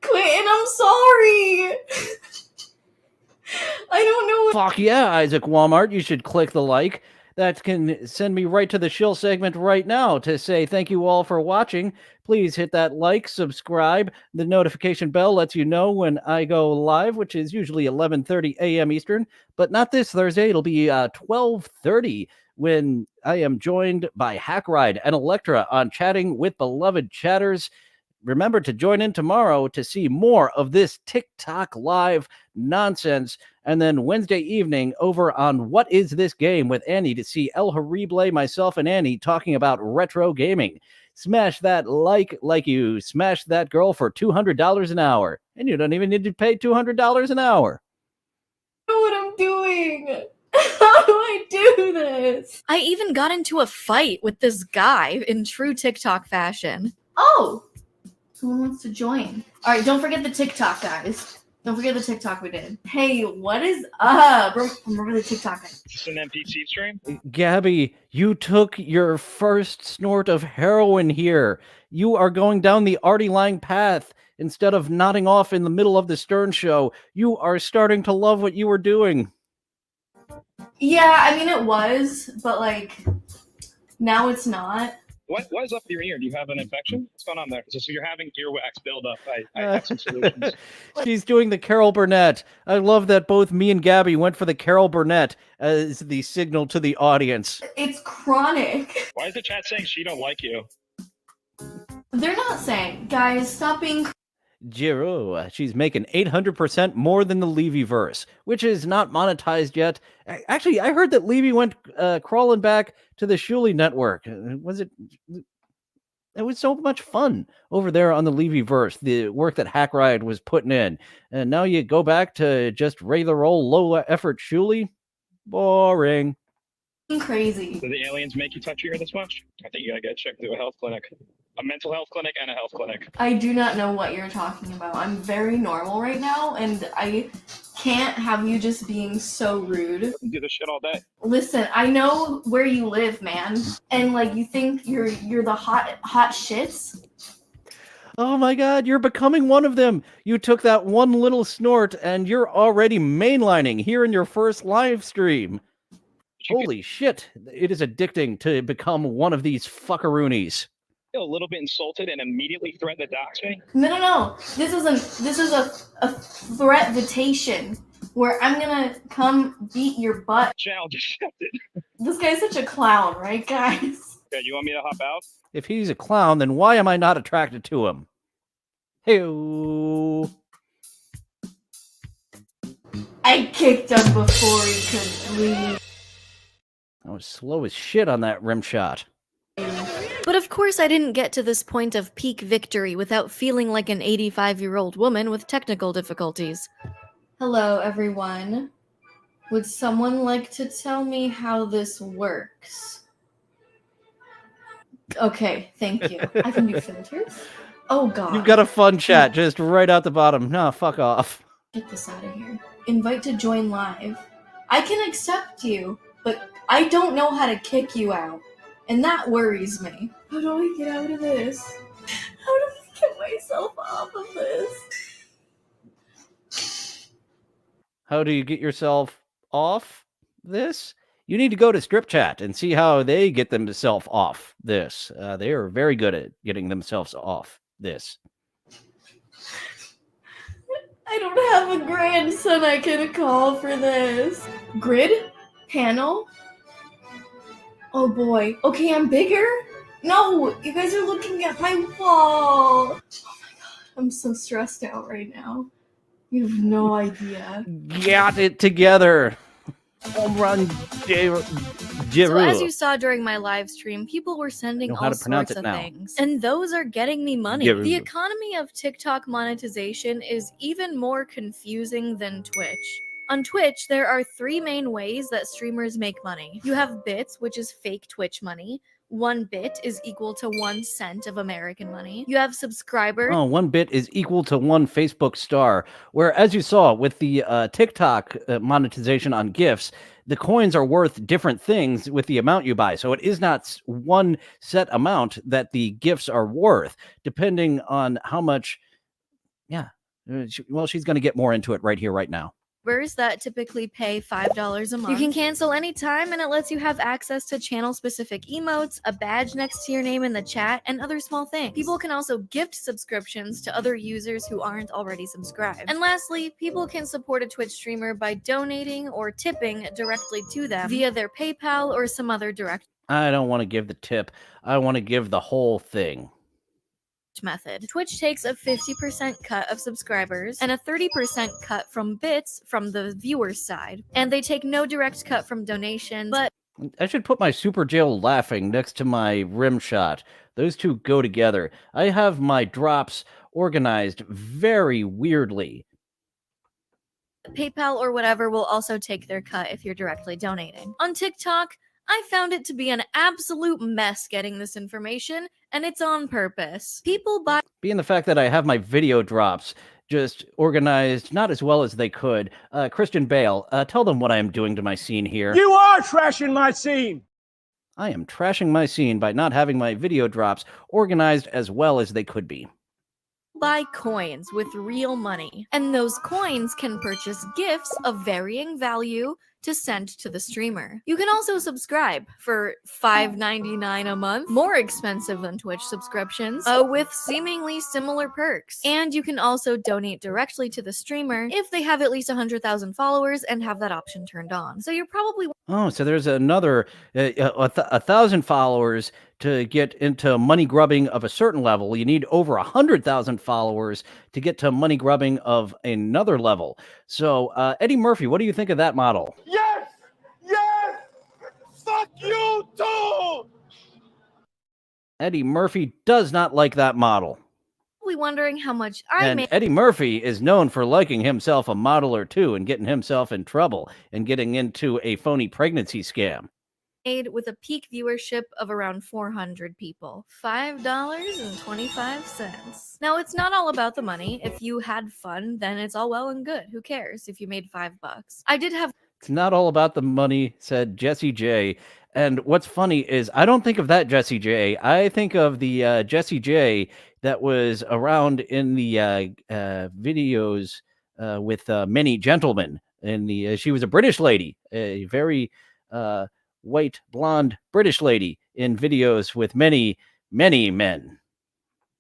Quentin, I'm sorry. I don't know. Fuck yeah, Isaac Walmart. You should click the like. That can send me right to the shill segment right now to say thank you all for watching. Please hit that like, subscribe. The notification bell lets you know when I go live, which is usually 11:30 a.m. Eastern, but not this Thursday. It'll be 12:30 when I am joined by Hackride and Electra on Chatting with Beloved Chatters. Remember to join in tomorrow to see more of this TikTok live nonsense. And then Wednesday evening over on What Is This Game with Annie to see El Horrible, myself, and Annie talking about retro gaming. Smash that like you smash that girl for $200 an hour. And you don't even need to pay $200 an hour. I don't know what I'm doing. How do I do this? I even got into a fight with this guy in true TikTok fashion. Oh! Someone wants to join. All right, don't forget the TikTok, guys. Don't forget the TikTok we did. Hey, what is up? Remember the TikTok. Is this an NPC stream? Gabi, you took your first snort of heroin here. You are going down the Artie Lang path. Instead of nodding off in the middle of the Stern show, you are starting to love what you were doing. Yeah, I mean, it was, but like, now it's not. What is up with your ear? Do you have an infection? What's going on there? So you're having earwax buildup. I have some solutions. She's doing the Carol Burnett. I love that both me and Gabi went for the Carol Burnett as the signal to the audience. It's chronic. Why is the chat saying she don't like you? They're not saying, guys, stop being. Jiro, she's making 800% more than the Levy-verse, which is not monetized yet. Actually, I heard that Levy went crawling back to the Shuli network. It was so much fun over there on the Levy-verse, the work that Hackride was putting in. And now you go back to just regular old low-effort Shuli? Boring. Crazy. Do the aliens make you touch your ear this much? I think you gotta get checked through a health clinic. A mental health clinic and a health clinic. I do not know what you're talking about. I'm very normal right now, and I can't have you just being so rude. Do this shit all day. Listen, I know where you live, man, and like you think you're the hot shits. Oh my God, you're becoming one of them. You took that one little snort, and you're already mainlining here in your first live stream. Holy shit! It is addicting to become one of these fuckaroonies. A little bit insulted and immediately threaten to dox me? No. This is a threat-vitation where I'm gonna come beat your butt. Challenge accepted. This guy's such a clown, right, guys? Okay, you want me to hop out? If he's a clown, then why am I not attracted to him? Hey-o. I kicked him before he could leave. I was slow as shit on that rim shot. But of course I didn't get to this point of peak victory without feeling like an 85-year-old woman with technical difficulties. Hello, everyone. Would someone like to tell me how this works? Okay, thank you. I can do filters? Oh, God. You've got a fun chat just right out the bottom. No, fuck off. Get this out of here. Invite to join live. I can accept you, but I don't know how to kick you out. And that worries me. How do I get out of this? How do I get myself off of this? How do you get yourself off this? You need to go to Strip Chat and see how they get themselves off this. They are very good at getting themselves off this. I don't have a grandson I can call for this. Grid? Panel? Oh boy. Okay, I'm bigger? No, you guys are looking at my wall. Oh my God, I'm so stressed out right now. You have no idea. Get it together. home run. So as you saw during my live stream, people were sending Know how all to pronounce sorts it of now. things. And those are getting me money. Giru. The economy of TikTok monetization is even more confusing than Twitch. On Twitch, there are 3 main ways that streamers make money. You have bits, which is fake Twitch money. 1 bit is equal to 1 cent of American money. You have subscribers. Oh, 1 bit is equal to 1 Facebook star. Where, as you saw with the TikTok monetization on GIFs, the coins are worth different things with the amount you buy. So it is not one set amount that the GIFs are worth, depending on how much. Yeah. Well, she's going to get more into it right here, right now. That typically pay $5 a month. You can cancel anytime, and it lets you have access to channel-specific emotes, a badge next to your name in the chat, and other small things. People can also gift subscriptions to other users who aren't already subscribed. And lastly, people can support a Twitch streamer by donating or tipping directly to them via their PayPal or some other direct I don't want to give the tip. I want to give the whole thing. method. Twitch takes a 50% cut of subscribers and a 30% cut from bits from the viewer's side. And they take no direct cut from donations, but I should put my Super Jail laughing next to my rim shot. Those two go together. I have my drops organized very weirdly. PayPal or whatever will also take their cut if you're directly donating. On TikTok, I found it to be an absolute mess getting this information, and it's on purpose. People buy Being the fact that I have my video drops just organized not as well as they could. Christian Bale, tell them what I am doing to my scene here. You are trashing my scene! I am trashing my scene by not having my video drops organized as well as they could be. buy coins with real money, and those coins can purchase gifts of varying value to send to the streamer. You can also subscribe for $5.99 a month, more expensive than Twitch subscriptions, with seemingly similar perks. And you can also donate directly to the streamer if they have at least 100,000 followers and have that option turned on. So you're probably Oh, so there's another 1,000 followers to get into money grubbing of a certain level. You need over 100,000 followers to get to money grubbing of another level. So, Eddie Murphy, what do you think of that model? Yes! Yes! Fuck you too! Eddie Murphy does not like that model. wondering how much I And made. Eddie Murphy is known for liking himself a model or two and getting himself in trouble and getting into a phony pregnancy scam. With a peak viewership of around 400 people. $5.25. Now, it's not all about the money. If you had fun, then it's all well and good. Who cares if you made $5? I did have It's not all about the money, said Jesse J. And what's funny is I don't think of that Jesse J. I think of the Jesse J that was around in the videos with many gentlemen. And she was a British lady, a very white, blonde British lady in videos with many, many men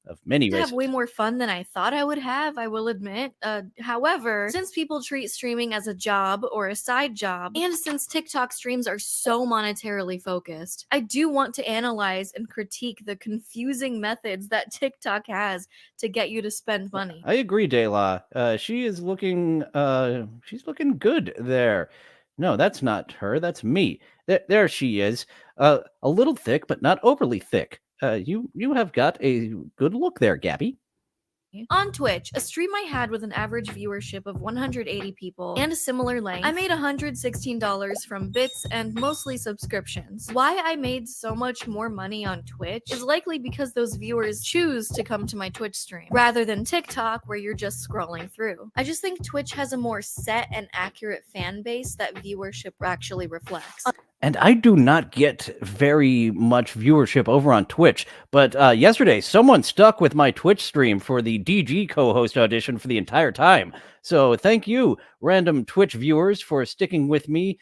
of many have races. way more fun than I thought I would have, I will admit. However, since people treat streaming as a job or a side job, and since TikTok streams are so monetarily focused, I do want to analyze and critique the confusing methods that TikTok has to get you to spend money. I agree, Dayla. She is looking, she's looking good there. No, that's not her. That's me. There she is. A little thick, but not overly thick. You have got a good look there, Gabi. On Twitch, a stream I had with an average viewership of 180 people and a similar length, I made $116 from bits and mostly subscriptions. Why I made so much more money on Twitch is likely because those viewers choose to come to my Twitch stream, rather than TikTok where you're just scrolling through. I just think Twitch has a more set and accurate fan base that viewership actually reflects. And I do not get very much viewership over on Twitch, but yesterday someone stuck with my Twitch stream for the DG co-host audition for the entire time. So thank you, random Twitch viewers, for sticking with me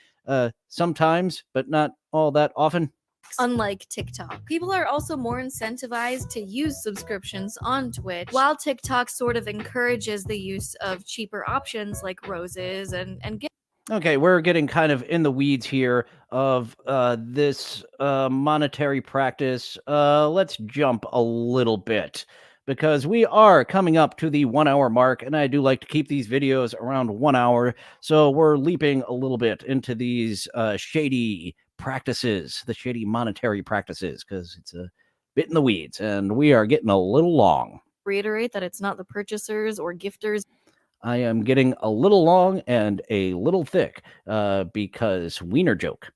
sometimes, but not all that often. Unlike TikTok, people are also more incentivized to use subscriptions on Twitch, while TikTok sort of encourages the use of cheaper options like roses and gifts. Okay, we're getting kind of in the weeds here of this monetary practice. Let's jump a little bit. because we are coming up to the 1 hour mark, and I do like to keep these videos around 1 hour. So we're leaping a little bit into these shady practices, the shady monetary practices, because it's a bit in the weeds, and we are getting a little long. Reiterate that it's not the purchasers or gifters. I am getting a little long and a little thick because wiener joke.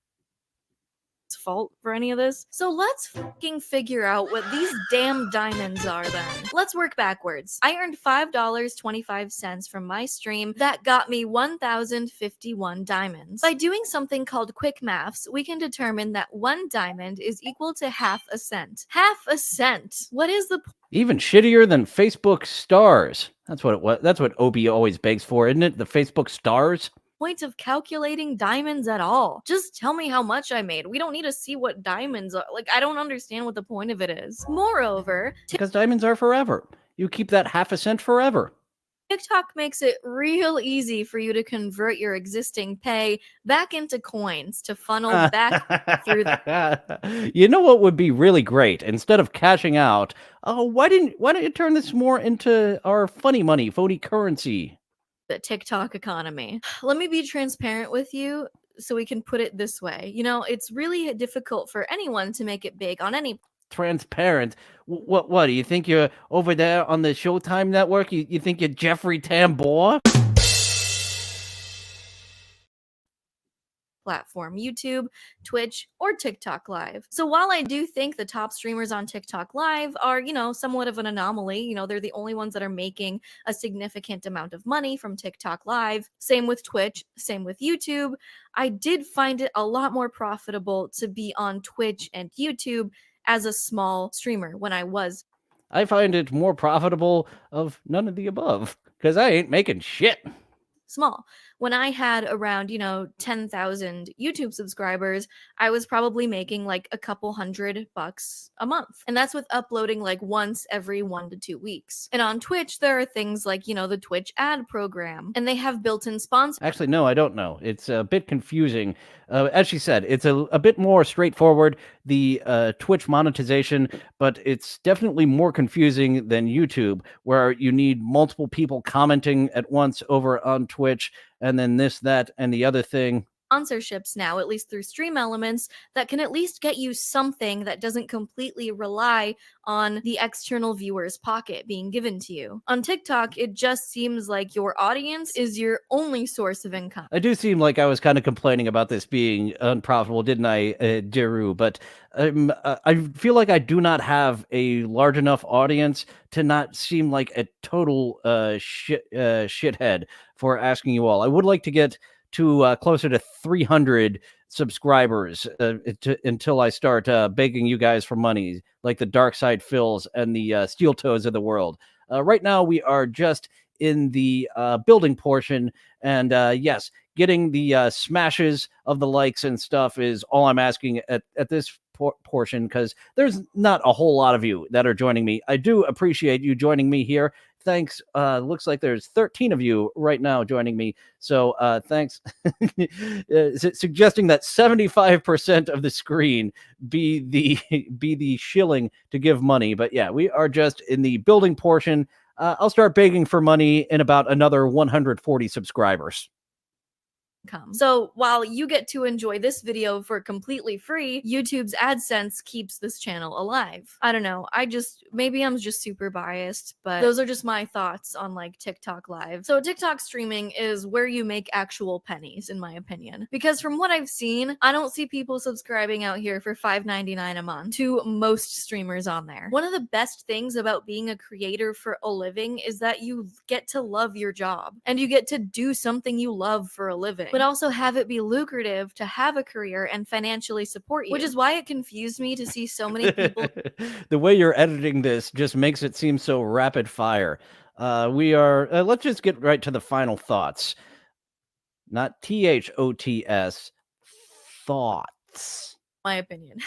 Fault for any of this. So let's fucking figure out what these damn diamonds are then. Let's work backwards. I earned $5.25 from my stream. That got me 1,051 diamonds. By doing something called quick maths, we can determine that 1 diamond is equal to half a cent. Half a cent. What is the Even shittier than Facebook stars. That's what it was. That's what OB always begs for, isn't it? The Facebook stars. point of calculating diamonds at all? Just tell me how much I made. We don't need to see what diamonds are. Like, I don't understand what the point of it is. Moreover, Because diamonds are forever. You keep that half a cent forever. TikTok makes it real easy for you to convert your existing pay back into coins to funnel back through the You know what would be really great? Instead of cashing out, why don't you turn this more into our funny money, phony currency? the TikTok economy. Let me be transparent with you so we can put it this way. You know, it's really difficult for anyone to make it big on any Transparent. What do you think you're over there on the Showtime network? You think you're Jeffrey Tambor? platform, YouTube, Twitch, or TikTok Live. So while I do think the top streamers on TikTok Live are, you know, somewhat of an anomaly, you know, they're the only ones that are making a significant amount of money from TikTok Live. Same with Twitch, same with YouTube. I did find it a lot more profitable to be on Twitch and YouTube as a small streamer when I was. I find it more profitable of none of the above, because I ain't making shit. Small. When I had around, you know, 10,000 YouTube subscribers, I was probably making like a couple $100 a month. And that's with uploading like once every 1 to 2 weeks. And on Twitch, there are things like, you know, the Twitch ad program, and they have built-in sponsors. Actually, no, I don't know. It's a bit confusing. As she said, it's a bit more straightforward, the Twitch monetization, but it's definitely more confusing than YouTube, where you need multiple people commenting at once over on Twitch, and then this, that, and the other thing. Sponsorships now, at least through Stream Elements, that can at least get you something that doesn't completely rely on the external viewer's pocket being given to you. On TikTok, it just seems like your audience is your only source of income. I do seem like I was kind of complaining about this being unprofitable, didn't I, Deru? But I feel like I do not have a large enough audience to not seem like a total shithead for asking you all. I would like to get to closer to 300 subscribers until I start begging you guys for money, like the Dark Side Phils and the Steel Toes of the world. Right now, we are just in the building portion, and yes, getting the smashes of the likes and stuff is all I'm asking at this portion, because there's not a whole lot of you that are joining me. I do appreciate you joining me here. Thanks. Looks like there's 13 of you right now joining me. So thanks. Suggesting that 75% of the screen be the shilling to give money. But yeah, we are just in the building portion. I'll start begging for money in about another 140 subscribers. So while you get to enjoy this video for completely free, YouTube's AdSense keeps this channel alive. I don't know. Maybe I'm just super biased, but those are just my thoughts on like TikTok Live. So TikTok streaming is where you make actual pennies, in my opinion. Because from what I've seen, I don't see people subscribing out here for $5.99 a month to most streamers on there. One of the best things about being a creator for a living is that you get to love your job and you get to do something you love for a living, but also have it be lucrative to have a career and financially support you, which is why it confused me to see so many people. The way you're editing this just makes it seem so rapid fire. Let's just get right to the final thoughts. Not THOTS, thoughts. My opinion.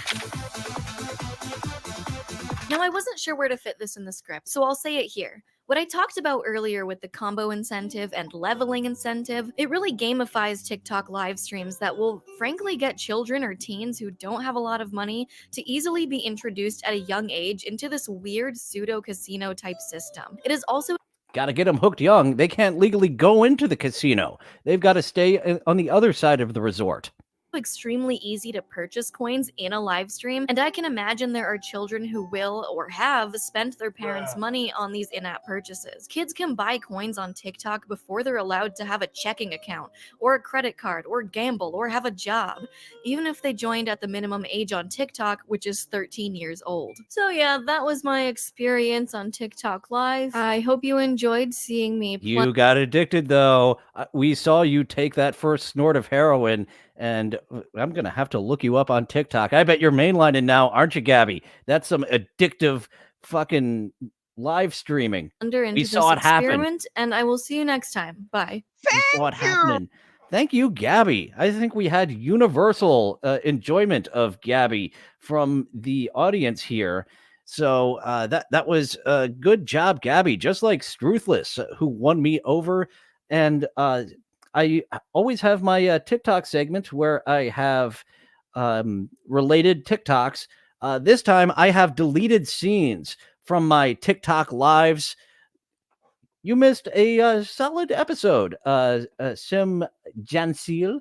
Now, I wasn't sure where to fit this in the script, so I'll say it here. What I talked about earlier with the combo incentive and leveling incentive, it really gamifies TikTok live streams that will frankly get children or teens who don't have a lot of money to easily be introduced at a young age into this weird pseudo casino type system. It is also Got to get them hooked young. They can't legally go into the casino. They've got to stay on the other side of the resort. extremely easy to purchase coins in a live stream, and I can imagine there are children who will or have spent their parents' money on these in-app purchases. Kids can buy coins on TikTok before they're allowed to have a checking account or a credit card or gamble or have a job, even if they joined at the minimum age on TikTok, which is 13 years old. So yeah, that was my experience on TikTok Live. I hope you enjoyed seeing me You got addicted, though. We saw you take that first snort of heroin, and I'm going to have to look you up on TikTok. I bet you're mainlining now, aren't you, Gabi? That's some addictive fucking live streaming. under into We this saw it happen. experiment, and I will see you next time. Bye. We saw it happening. Thank you, Gabi. I think we had universal enjoyment of Gabi from the audience here. So that was a good job, Gabi. Just like Struthless, who won me over. And I always have my TikTok segment where I have related TikToks. This time I have deleted scenes from my TikTok lives. You missed a solid episode. Sim Jansil.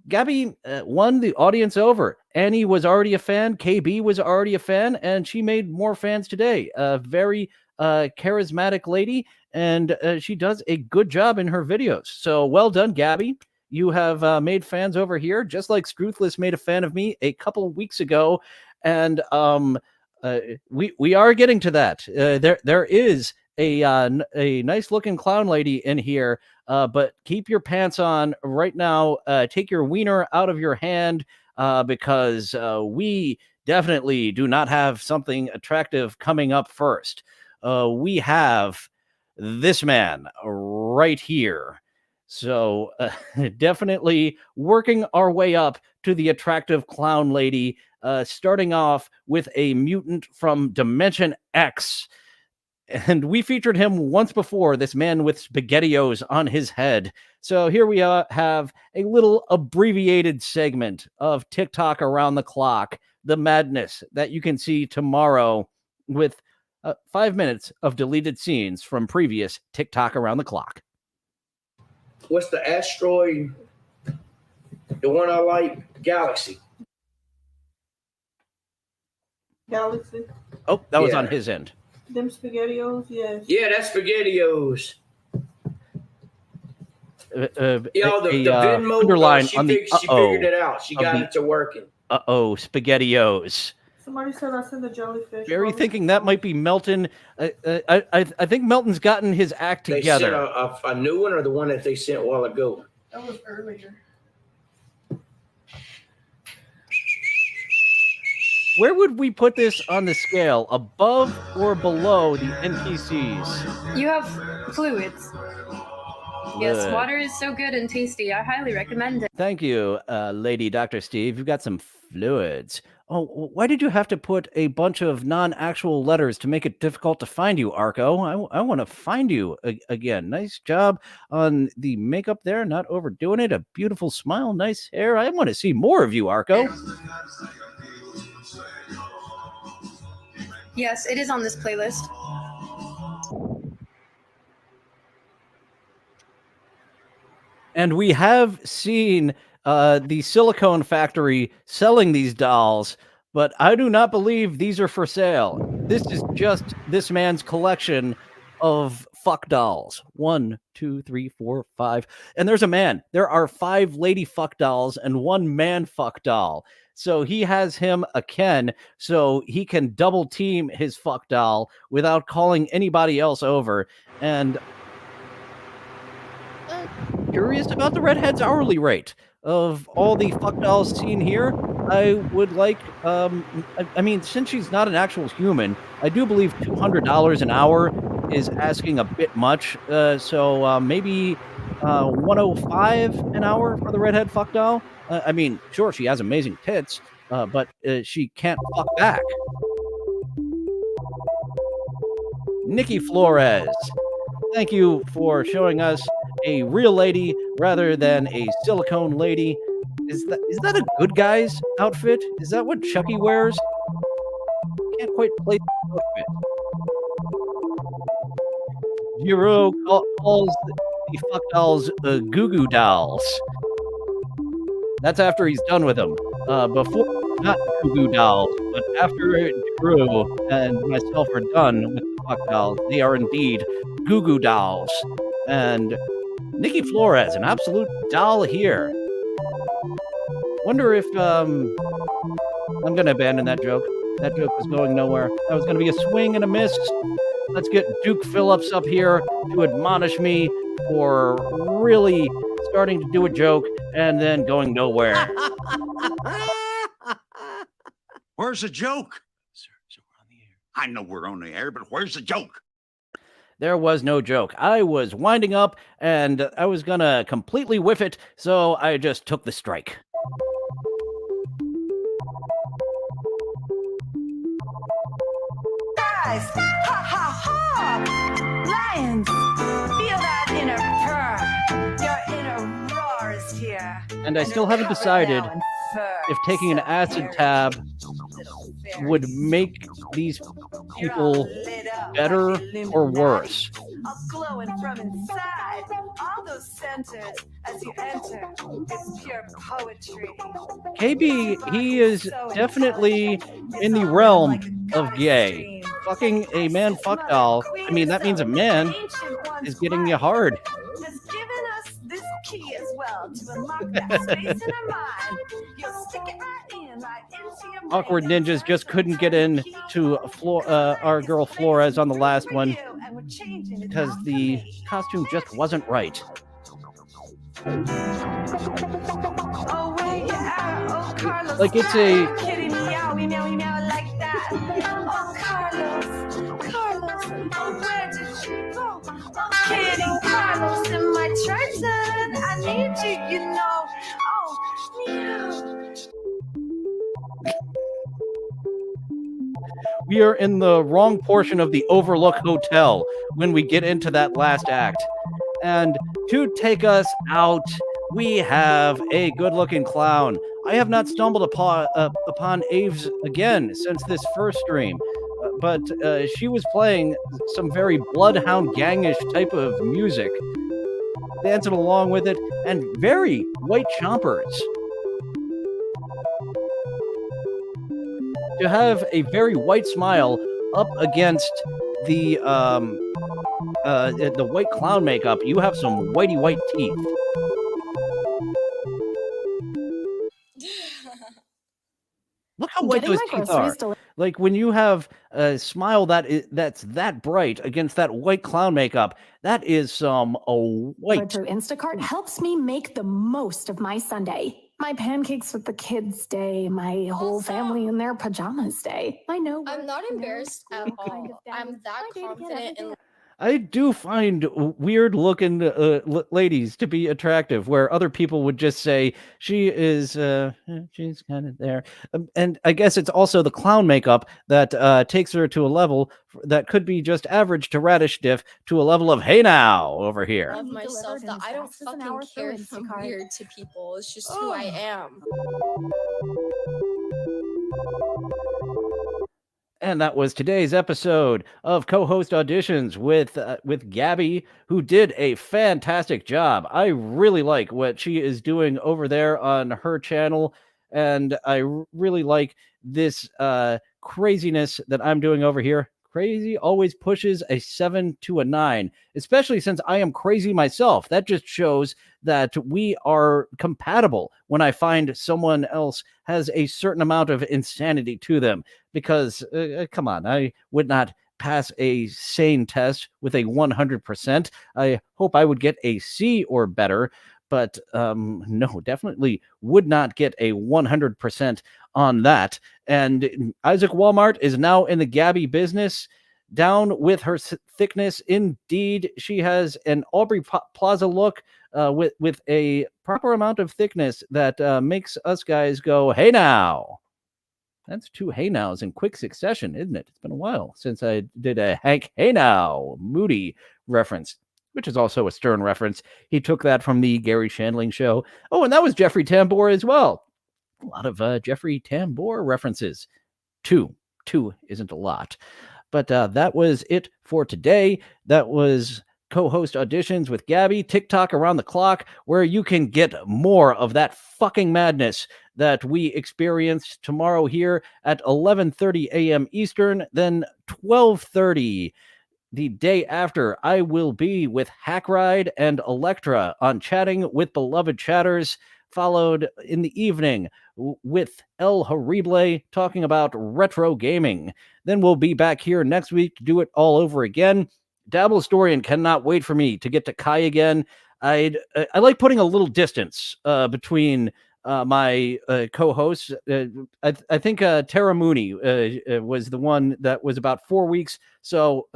Gabi won the audience over. Annie was already a fan. KB was already a fan, and she made more fans today. A very charismatic lady, and she does a good job in her videos. So well done, Gabi. You have made fans over here, just like Struthless made a fan of me a couple of weeks ago, and we are getting to that. There is a nice looking clown lady in here, but keep your pants on right now. Take your wiener out of your hand, because we definitely do not have something attractive coming up first. We have this man right here. So definitely working our way up to the attractive clown lady, starting off with a mutant from Dimension X. And we featured him once before, this man with SpaghettiOs on his head. So here we have a little abbreviated segment of TikTok Around the Clock, the madness that you can see tomorrow with 5 minutes of deleted scenes from previous TikTok Around the Clock. What's the asteroid? The one I like? Galaxy. Galaxy. Oh, that was Yeah. on his end. Them SpaghettiOs, yes. Yeah, that's SpaghettiOs. Yeah, the Venmo, underline she on the she figured it out. She got it to working. SpaghettiOs. Somebody said I sent the jellyfish. Very thinking that might be Melton. I think Melton's gotten his act They together. sent a new one or the one that they sent a while ago? That was earlier. Where would we put this on the scale? Above or below the NPCs? You have fluids. Yes, Good. water is so good and tasty. I highly recommend it. Thank you, Lady Dr. Steve. You've got some fluids. Oh, why did you have to put a bunch of non-actual letters to make it difficult to find you, Arco? I want to find you again. Nice job on the makeup there, not overdoing it. A beautiful smile, nice hair. I want to see more of you, Arco. Yes, it is on this playlist. And we have seen the silicone factory selling these dolls, but I do not believe these are for sale. This is just this man's collection of fuck dolls. 1, 2, 3, 4, 5. And there's a man. There are 5 lady fuck dolls and 1 man fuck doll. So he has him a Ken, so he can double team his fuck doll without calling anybody else over. And curious about the redhead's hourly rate of all the fuck dolls seen here. I would like, I mean, since she's not an actual human, I do believe $200 an hour is asking a bit much. So maybe 105 an hour for the redhead fuck doll. I mean, sure, she has amazing tits, but she can't fuck back. Nikki Flores, Thank you for showing us a real lady rather than a silicone lady. Is that a good guy's outfit? Is that what Chucky wears? Can't quite place the outfit. Jiro calls the fuck dolls goo goo dolls. That's after he's done with them. Before, not goo goo dolls, but after Drew and myself are done with the fuck dolls, they are indeed goo goo dolls. And Nikki Flores, an absolute doll here. Wonder if I'm gonna abandon that joke. That joke was going nowhere. That was gonna be a swing and a miss. Let's get Duke Phillips up here to admonish me for really starting to do a joke and then going nowhere. Where's the joke? Sir, we're on the air. I know we're on the air, but where's the joke? There was no joke. I was winding up and I was gonna completely whiff it, so I just took the strike. Guys, ha ha ha! Lions, feel that inner purr. Your inner roar is here. And I still haven't decided if taking an acid tab would make these people better or worse. All glowing from inside. All those centers as you enter. It's pure poetry. KB, he is definitely in the realm of gay. Fucking a man fuck doll. I mean, that means a man is getting you hard. Has given us this key as well to unlock that space in our mind. You'll stick it right in, right into your brain. Awkward Ninjas just couldn't get in to our girl Flores on the last one because the costume just wasn't right. Oh, where you at? Oh, Carlos, Like it's a kitty meowie, meowie, meow like that. Oh, Carlos, oh, where did you go? Oh, kitty Carlos in my Triton. I need you, you know. Oh, meow. We are in the wrong portion of the Overlook Hotel when we get into that last act. And to take us out, we have a good-looking clown. I have not stumbled upon Aves again since this first stream, but she was playing some very Bloodhound Gangish type of music, dancing along with it, and very white chompers. To have a very white smile up against the white clown makeup, you have some whitey white teeth. Look how white those teeth are. Like when you have a smile that's that bright against that white clown makeup, that is some white. Through Instacart helps me make the most of my Sunday. My pancakes with the kids day, my whole family in their pajamas day. I know. I'm not embarrassed at all. I'm that confident in. I do find weird looking ladies to be attractive, where other people would just say she is, she's kind of there. And I guess it's also the clown makeup that takes her to a level that could be just average to Radish Diff to a level of hey now over here. I love myself that I don't fucking care if I'm weird to people. It's just who I am. And that was today's episode of Co-Host Auditions with Gabi, who did a fantastic job. I really like what she is doing over there on her channel, and I really like this craziness that I'm doing over here. Crazy always pushes a 7 to a 9, especially since I am crazy myself. That just shows that we are compatible when I find someone else has a certain amount of insanity to them. Because, come on, I would not pass a sane test with a 100%. I hope I would get a C or better, but no, definitely would not get a 100% on that. And Isaac Walmart is now in the Gabi business, down with her thickness. Indeed, she has an Aubrey Plaza look with a proper amount of thickness that makes us guys go, hey now. That's 2 hey nows in quick succession, isn't it? It's been a while since I did a Hank hey now Moody reference. which is also a Stern reference. He took that from the Gary Shandling show. Oh, and that was Jeffrey Tambor as well. A lot of Jeffrey Tambor references. Two isn't a lot. But that was it for today. That was Co-Host Auditions with Gabi, TikTok around the clock, where you can get more of that fucking madness that we experienced tomorrow here at 11:30 a.m. Eastern, then 12:30 the day after. I will be with Hackride and Electra on Chatting with Beloved Chatters, followed in the evening with El Horrible talking about retro gaming. Then we'll be back here next week to do it all over again. Dabble Historian cannot wait for me to get to Kai again. I like putting a little distance between my co-hosts. I think Tara Mooney was the one that was about 4 weeks. So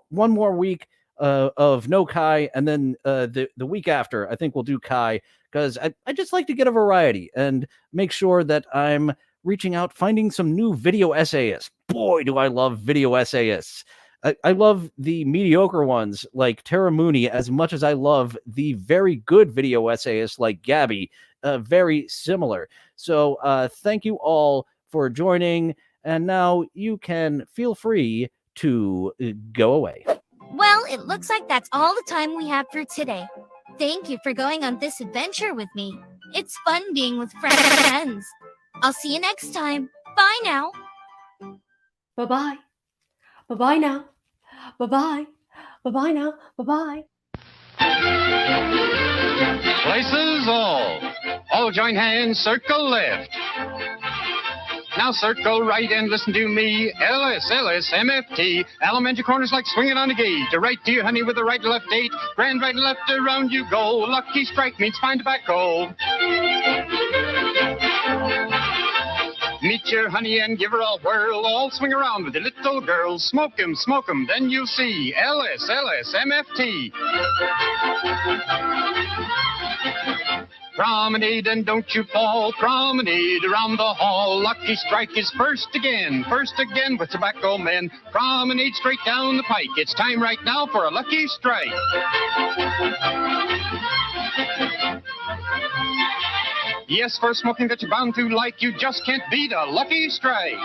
one more week of no Kai, and then the week after, I think we'll do Kai, because I just like to get a variety and make sure that I'm reaching out, finding some new video essayists. Boy, do I love video essayists. I love the mediocre ones like Tara Mooney as much as I love the very good video essayists like Gabi. Very similar. So thank you all for joining. And now you can feel free to go away. Well, it looks like that's all the time we have for today. Thank you for going on this adventure with me. It's fun being with friends. I'll see you next time. Bye now. Bye-bye. Bye-bye now. Bye-bye. Bye-bye now. Bye-bye. Places all join hands, circle left. Now circle right and listen to me. LSMFT. Elementary corners like swinging on a gate. To right to you, honey, with the right left 8. Grand right and left around you go. Lucky strike means fine tobacco. Meet your honey and give her a whirl. All swing around with the little girls. Smoke 'em, then you'll see. LSMFT. Promenade and don't you fall. Promenade around the hall. Lucky strike is first again with tobacco men. Promenade straight down the pike. It's time right now for a lucky strike. Yes, for smoking that you're bound to like, you just can't beat a lucky strike.